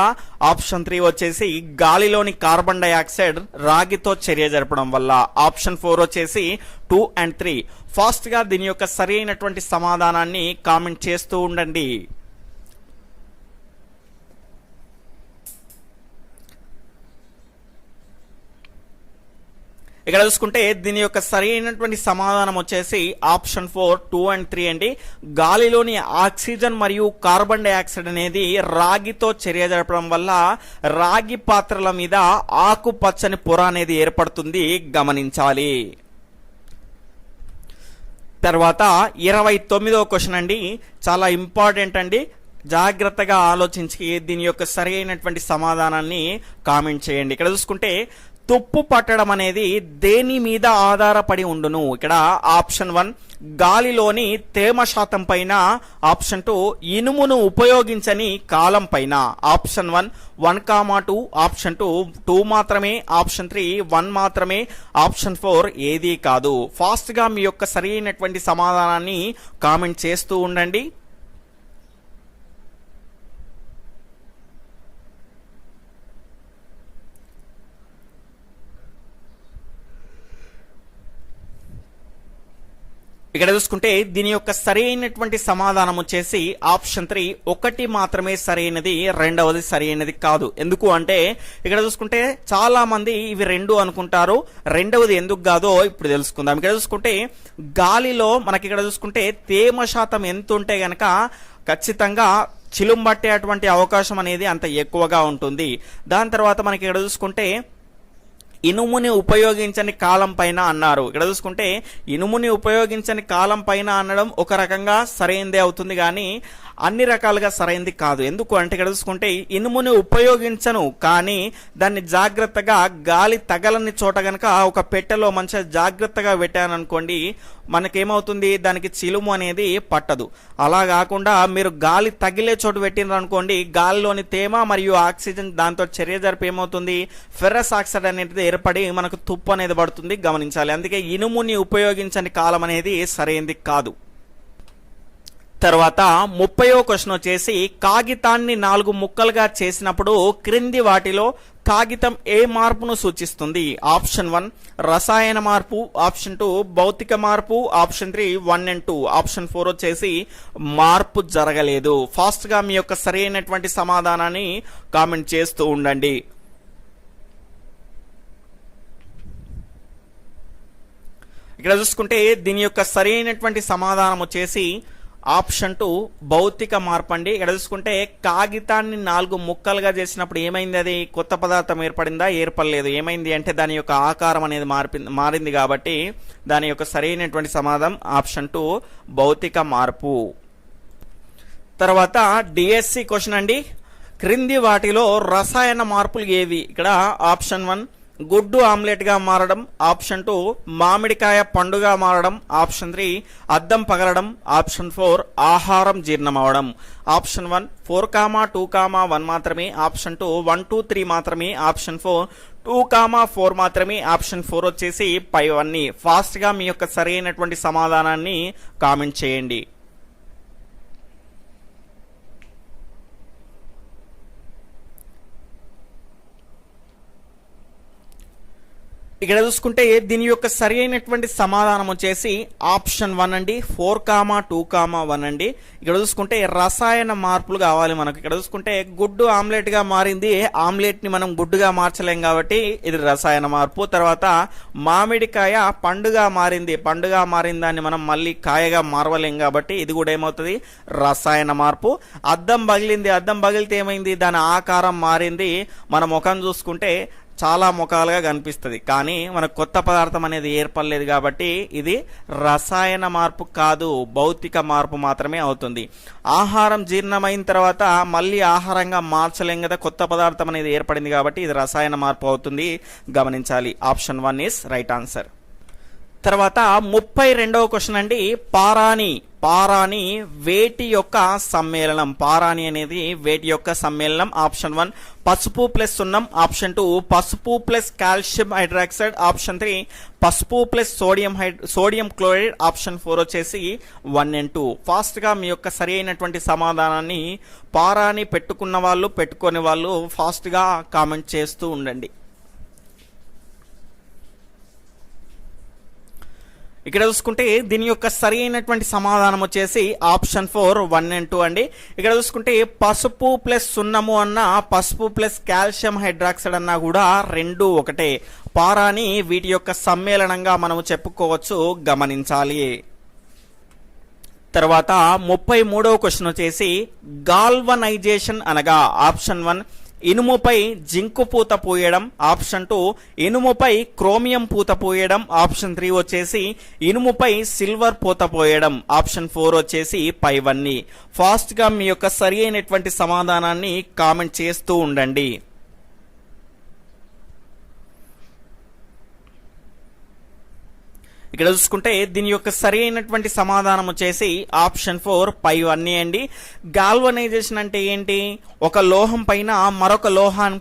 ఆప్షన్ 3 వచ్చేసి గాలిలోని కార్బన్ డైఆక్సైడ్ రాగితో చర్య జరపడం వల్ల, ఆప్షన్ 4 వచ్చేసి 2 and 3. ఫాస్ట్ గా దీని యొక్క సరైనటువంటి సమాధానాన్ని కామెంట్ చేస్తూ ఉండండి. ఇక్కడ చూసుకుంటే దీని యొక్క సరైనటువంటి సమాధానం వచ్చేసి ఆప్షన్ 4, 2 and 3 అండి. గాలిలోని ఆక్సిజన్ మరియు కార్బన్ డైఆక్సైడ్ అనేది రాగితో చర్య జరపడం వల్ల రాగి పాత్రల మీద ఆకుపచ్చని పొర అనేది ఏర్పడుతుంది, గమనించాలి. తర్వాత 29వ క్వశ్చన్ అండి, చాలా ఇంపార్టెంట్ అండి. జాగ్రత్తగా ఆలోచించి దీని యొక్క సరైనటువంటి సమాధానాన్ని కామెంట్ చేయండి. ఇక్కడ చూసుకుంటే తుప్పు పట్టడం అనేది దేని మీద ఆధారపడి ఉండును? ఇక్కడ ఆప్షన్ 1 గాలిలోని తేమ శాతం పైన, ఆప్షన్ 2 ఇనుమును ఉపయోగించని కాలం పైన, ఆప్షన్ 1, 1, 2, ఆప్షన్ 2 2 మాత్రమే, ఆప్షన్ 3 1 మాత్రమే, ఆప్షన్ 4 ఏది కాదు. ఫాస్ట్ గా మీ యొక్క సరైనటువంటి సమాధానాన్ని కామెంట్ చేస్తూ ఉండండి. ఇక్కడ చూసుకుంటే దీని యొక్క సరైనటువంటి సమాధానం వచ్చేసి ఆప్షన్ 3 1 మాత్రమే సరైనది, రెండవది సరైనది కాదు. ఎందుకు అంటే ఇక్కడ చూసుకుంటే చాలా మంది ఇవి 2 అనుకుంటారు, రెండవది ఎందుకు కాదో ఇప్పుడు తెలుసుకుందాం. ఇక్కడ చూసుకుంటే గాలిలో మనకి ఇక్కడ చూసుకుంటే తేమ శాతం ఎంత ఉంటే గనక ఖచ్చితంగా చిలుంబట్టే అటువంటి అవకాశం అనేది అంత ఎక్కువగా ఉంటుంది. దాని తర్వాత మనకి ఇక్కడ చూసుకుంటే ఇనుముని ఉపయోగించని కాలం పైన అన్నారు. ఇక్కడ చూసుకుంటే ఇనుముని ఉపయోగించని కాలం పైన అనడం ఒక రకంగా సరైనదే అవుతుంది, కానీ అన్ని రకాలుగా సరైనది కాదు. ఎందుకు అంటే ఇక్కడ చూసుకుంటే ఇనుముని ఉపయోగించను, కానీ దాన్ని జాగ్రత్తగా గాలి తగలని చోట గనక ఒక పెట్టెలో మంచిగా జాగ్రత్తగా పెట్టాను అనుకోండి, మనకేమవుతుంది దానికి చిలుము అనేది పట్టదు. అలా కాకుండా మీరు గాలి తగిలే చోటు పెట్టినారు అనుకోండి, గాలిలోని తేమ మరియు ఆక్సిజన్ దాంతో చర్య జరిపి ఏమవుతుంది ఫెర్రస్ ఆక్సైడ్ అనేది ఏర్పడి మనకు తుప్పు అనేది పడుతుంది, గమనించాలి. అందుకే ఇనుముని ఉపయోగించని కాలం అనేది సరైనది కాదు. తర్వాత 30వ క్వశ్చన్ వచ్చేసి కాగితాన్ని 4 ముక్కలుగా చేసినప్పుడు క్రింది వాటిలో కాగితం ఏ మార్పును సూచిస్తుంది? ఆప్షన్ 1 రసాయన మార్పు, ఆప్షన్ 2 భౌతిక మార్పు, ఆప్షన్ 3 1 and 2, ఆప్షన్ 4 వచ్చేసి మార్పు జరగలేదు. ఫాస్ట్ గా మీ యొక్క సరైనటువంటి సమాధానాన్ని కామెంట్ చేస్తూ ఉండండి. ఇక్కడ చూసుకుంటే దీని యొక్క సరైనటువంటి సమాధానం వచ్చేసి ఆప్షన్ 2 భౌతిక మార్పు అండి. ఇక్కడ చూసుకుంటే కాగితాన్ని 4 ముక్కలుగా చేసినప్పుడు ఏమైంది, అది కొత్త పదార్థం ఏర్పడిందా? ఏర్పడలేదు. ఏమైంది అంటే దాని యొక్క ఆకారం అనేది మారింది, కాబట్టి దాని యొక్క సరైనటువంటి సమాధానం ఆప్షన్ 2 భౌతిక మార్పు. తర్వాత డిఎస్సి క్వశ్చన్ అండి, క్రింది వాటిలో రసాయన మార్పులు ఏవి? ఇక్కడ ఆప్షన్ 1 గుడ్డు ఆమ్లెట్ గా మారడం, ఆప్షన్ 2 మామిడికాయ పండుగా మారడం, ఆప్షన్ 3 అద్దం పగలడం, ఆప్షన్ 4 ఆహారం జీర్ణమవడం. ఆప్షన్ 1 4,2,1 మాత్రమే, ఆప్షన్ 2 1, 2, 3 మాత్రమే, ఆప్షన్ 4 2,4 మాత్రమే, ఆప్షన్ 4 వచ్చేసి పైవన్నీ. ఫాస్ట్ గా మీ యొక్క సరైనటువంటి సమాధానాన్ని కామెంట్ చేయండి. ఇక్కడ చూసుకుంటే దీని యొక్క సరి అయినటువంటి సమాధానం వచ్చేసి ఆప్షన్ 1 అండి, 4,2,1 అండి. ఇక్కడ చూసుకుంటే రసాయన మార్పులు కావాలి మనకు. ఇక్కడ చూసుకుంటే గుడ్డు ఆమ్లెట్ గా మారింది, ఆమ్లెట్ ని మనం గుడ్డుగా మార్చలేం కాబట్టి ఇది రసాయన మార్పు. తర్వాత మామిడికాయ పండుగా మారింది, పండుగా మారిన దాన్ని మనం మళ్ళీ కాయగా మారవలేం కాబట్టి ఇది కూడా ఏమవుతుంది, రసాయన మార్పు. అద్దం పగిలింది, అద్దం పగిలితే ఏమైంది, దాని ఆకారం మారింది. మన ముఖం చూసుకుంటే చాలా ముఖాలుగా కనిపిస్తుంది, కానీ మనకు కొత్త పదార్థం అనేది ఏర్పడలేదు కాబట్టి ఇది రసాయన మార్పు కాదు, భౌతిక మార్పు మాత్రమే అవుతుంది. ఆహారం జీర్ణమైన తర్వాత మళ్ళీ ఆహారంగా మార్చలేం కదా, కొత్త పదార్థం అనేది ఏర్పడింది కాబట్టి ఇది రసాయన మార్పు అవుతుంది, గమనించాలి. Option 1 is right answer. తర్వాత 32వ క్వశ్చన్ అండి, పారాని. పారాని వేటి యొక్క సమ్మేళనం. పారాని అనేది వేటి యొక్క సమ్మేళనం. ఆప్షన్ 1 పసుపు ప్లస్ సున్నం, ఆప్షన్ 2 పసుపు ప్లస్ కాల్షియం హైడ్రాక్సైడ్, ఆప్షన్ 3 పసుపు ప్లస్ సోడియం క్లోరైడ్, ఆప్షన్ 4 వచ్చేసి 1 and 2. ఫాస్ట్ గా మీ యొక్క సరి అయినటువంటి సమాధానాన్ని పారాని పెట్టుకున్న వాళ్ళు పెట్టుకోని వాళ్ళు ఫాస్ట్ గా కామెంట్ చేస్తూ ఉండండి. ఇక్కడ చూసుకుంటే దీని యొక్క సరి అయినటువంటి సమాధానం వచ్చేసి ఆప్షన్ 4 1 and 2 అండి. ఇక్కడ చూసుకుంటే పసుపు ప్లస్ సున్నము అన్న, పసుపు ప్లస్ కాల్షియం హైడ్రాక్సైడ్ అన్నా కూడా రెండు ఒకటే. పారాని వీటి యొక్క సమ్మేళనంగా మనము చెప్పుకోవచ్చు, గమనించాలి. తర్వాత 33వ క్వశ్చన్ వచ్చేసి గాల్వనైజేషన్ అనగా ఆప్షన్ 1 ఇనుముపై జింకు పూత పూయడం, ఆప్షన్ 2 ఇనుముపై క్రోమియం పూత పూయడం, ఆప్షన్ 3 వచ్చేసి ఇనుముపై సిల్వర్ పూత పోయడం, ఆప్షన్ 4 వచ్చేసి పైవన్నీ. ఫాస్ట్ గా మీ యొక్క సరి అయినటువంటి సమాధానాన్ని కామెంట్ చేస్తూ ఉండండి. ఇక్కడ చూసుకుంటే దీని యొక్క సరి అయినటువంటి సమాధానం వచ్చేసి ఆప్షన్ 4 పైవన్నీ అండి. గాల్వనైజేషన్ అంటే ఏంటి, ఒక లోహం పైన మరొక లోహాన్ని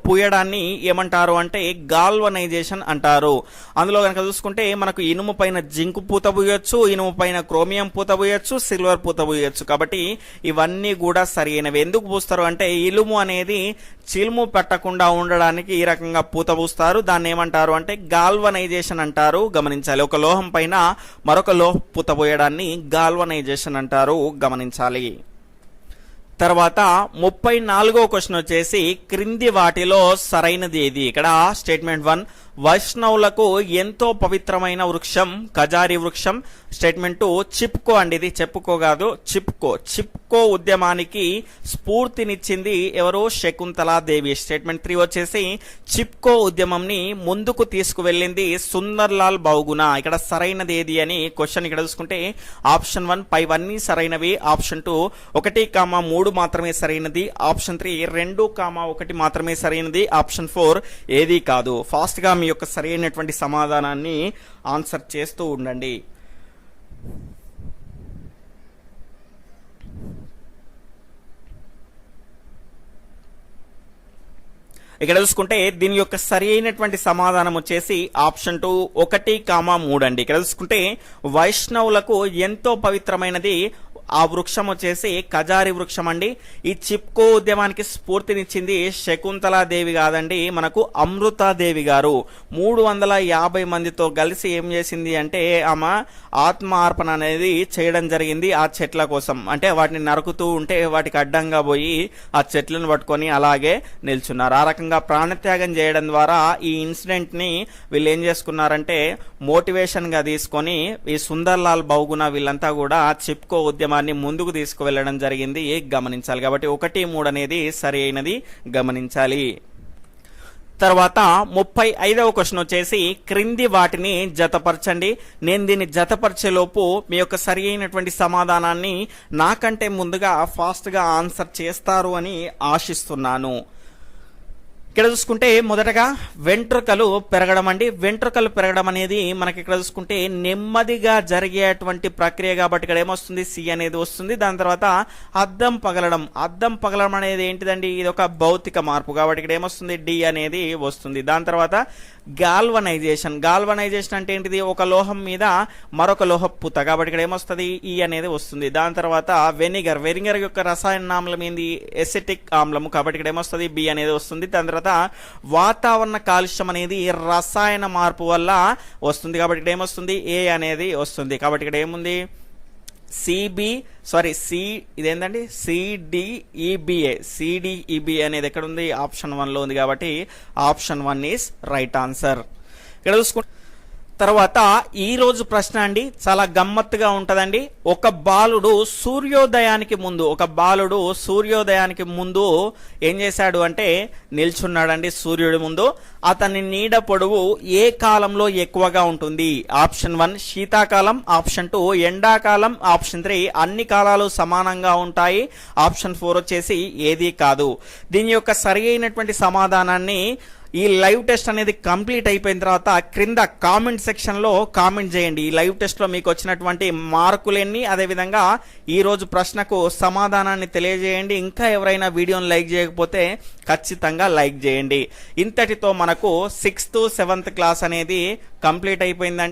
పూయడాన్ని ఏమంటారు అంటే గాల్వనైజేషన్ అంటారు. అందులో కనుక చూసుకుంటే మనకు ఇనుము పైన జింకు పూత పూయొచ్చు, ఇనుము పైన క్రోమియం పూత పూయొచ్చు, సిల్వర్ పూత పూయొచ్చు. కాబట్టి ఇవన్నీ కూడా సరి అయినవి. ఎందుకు పూస్తారు అంటే ఇనుము అనేది చిలుము పెట్టకుండా ఉండడానికి ఈ రకంగా పూత పూస్తారు, దాన్ని ఏమంటారు అంటే గాల్వనైజేషన్ అంటారు, గమనించాలి. ఒక లోహం పైన మరొక లోహం పూత పోయడాన్ని గాల్వనైజేషన్ అంటారు, గమనించాలి. తర్వాత 34వ క్వశ్చన్ వచ్చేసి క్రింది వాటిలో సరైనది ఏది. ఇక్కడ స్టేట్మెంట్ 1 వైష్ణవులకు ఎంతో పవిత్రమైన వృక్షం ఖజారి వృక్షం. స్టేట్మెంట్ 2 చిప్కో అండి, ఇది చెప్పుకో కాదు, చిప్కో ఉద్యమానికి స్ఫూర్తినిచ్చింది ఎవరు, శకుంతలాదేవి. స్టేట్మెంట్ 3 వచ్చేసి చిప్కో ఉద్యమంని ముందుకు తీసుకువెళ్ళింది సుందర్లాల్ బహుగుణ. ఇక్కడ సరైనది ఏది అని క్వశ్చన్ ఇక్కడ చూసుకుంటే ఆప్షన్ 1 పైవన్నీ సరైనవి, ఆప్షన్ 2 1, 3 మాత్రమే సరైనది, ఆప్షన్ 3 2, 1 మాత్రమే సరైనది, ఆప్షన్ 4 ఏది కాదు. ఫాస్ట్ గా మీ యొక్క సరైనటువంటి సమాధానాన్ని ఆన్సర్ చేస్తూ ఉండండి. ఇక్కడ చూసుకుంటే దీని యొక్క సరి అయినటువంటి సమాధానం వచ్చేసి ఆప్షన్ 2 1, 3 అండి. ఇక్కడ చూసుకుంటే వైష్ణవులకు ఎంతో పవిత్రమైనది ఆ వృక్షం వచ్చేసి ఖజారి వృక్షం అండి. ఈ చిప్కో ఉద్యమానికి స్ఫూర్తినిచ్చింది శకుంతలాదేవి కాదండి, మనకు అమృతాదేవి గారు. 350 మందితో కలిసి ఏం చేసింది అంటే ఆమె ఆత్మార్పణ అనేది చేయడం జరిగింది ఆ చెట్ల కోసం. అంటే వాటిని నరుకుతూ ఉంటే వాటికి అడ్డంగా పోయి ఆ చెట్లను పట్టుకొని అలాగే నిల్చున్నారు. ఆ రకంగా ప్రాణత్యాగం చేయడం ద్వారా ఈ ఇన్సిడెంట్ ని వీళ్ళు ఏం చేసుకున్నారంటే మోటివేషన్ గా తీసుకొని ఈ సుందర్లాల్ బహుగుణ వీళ్ళంతా కూడా చిప్కో ఉద్యమాన్ని ముందుకు తీసుకువెళ్ళడం జరిగింది, గమనించాలి. కాబట్టి 1, 3 అనేది సరి అయినది, గమనించాలి. తర్వాత 35వ క్వశ్చన్ వచ్చేసి క్రింది వాటిని జతపరచండి. నేను దీన్ని జతపరిచేలోపు మీ యొక్క సరి అయినటువంటి సమాధానాన్ని నాకంటే ముందుగా ఫాస్ట్ గా ఆన్సర్ చేస్తారు అని ఆశిస్తున్నాను. ఇక్కడ చూసుకుంటే మొదటగా వెంట్రుకలు పెరగడం అండి. వెంట్రుకలు పెరగడం అనేది మనకి ఇక్కడ చూసుకుంటే నెమ్మదిగా జరిగేటువంటి ప్రక్రియ కాబట్టి ఇక్కడ ఏమొస్తుంది, సి అనేది వస్తుంది. దాని తర్వాత అద్దం పగలడం. అద్దం పగలడం అనేది ఏంటిదండి, ఇది ఒక భౌతిక మార్పు కాబట్టి ఇక్కడ ఏమొస్తుంది, డి అనేది వస్తుంది. దాని తర్వాత గాల్వనైజేషన్. గాల్వనైజేషన్ అంటే ఏంటిది, ఒక లోహం మీద మరొక లోహ పూత కాబట్టి ఇక్కడ ఏమొస్తుంది, ఈ అనేది వస్తుంది. దాని తర్వాత వెనిగర్. వెనిగర్ యొక్క రసాయన ఆమ్లం ఏంది, ఎసిటిక్ ఆమ్లము కాబట్టి ఇక్కడ ఏమొస్తుంది, బి అనేది వస్తుంది. దాని తర్వాత వాతావరణ కాలుష్యం అనేది రసాయన మార్పు వల్ల వస్తుంది కాబట్టి ఇక్కడ ఏమొస్తుంది, ఏ అనేది వస్తుంది. కాబట్టి ఇక్కడ ఏముంది, ఇదేంటండి సిడిఈబిఏ. సిడిఈబి అనేది ఎక్కడ ఉంది, ఆప్షన్ 1 లో ఉంది కాబట్టి ఆప్షన్ 1 ఈస్ రైట్ ఆన్సర్. ఇక్కడ చూసుకుంటే తర్వాత ఈ రోజు ప్రశ్న అండి, చాలా గమ్మత్తుగా ఉంటదండి. ఒక బాలుడు సూర్యోదయానికి ముందు ఏం చేశాడు అంటే నిల్చున్నాడండి సూర్యుడి ముందు. అతని నీడ పొడవు ఏ కాలంలో ఎక్కువగా ఉంటుంది? ఆప్షన్ 1 శీతాకాలం, ఆప్షన్ 2 ఎండాకాలం, ఆప్షన్ 3 అన్ని కాలాలు సమానంగా ఉంటాయి, ఆప్షన్ 4 వచ్చేసి ఏది కాదు. దీని యొక్క సరి అయినటువంటి సమాధానాన్ని ఈ లైవ్ టెస్ట్ అనేది కంప్లీట్ అయిపోయిన తర్వాత క్రింద కామెంట్ సెక్షన్ లో కామెంట్ చేయండి. ఈ లైవ్ టెస్ట్ లో మీకు వచ్చినటువంటి మార్కులన్నీ, అదేవిధంగా ఈ రోజు ప్రశ్నకు సమాధానాన్ని తెలియజేయండి. ఇంకా ఎవరైనా వీడియోని లైక్ చేయకపోతే ఖచ్చితంగా లైక్ చేయండి. ఇంతటితో మనకు 6th 7th క్లాస్ అనేది కంప్లీట్ అయిపోయిందండి.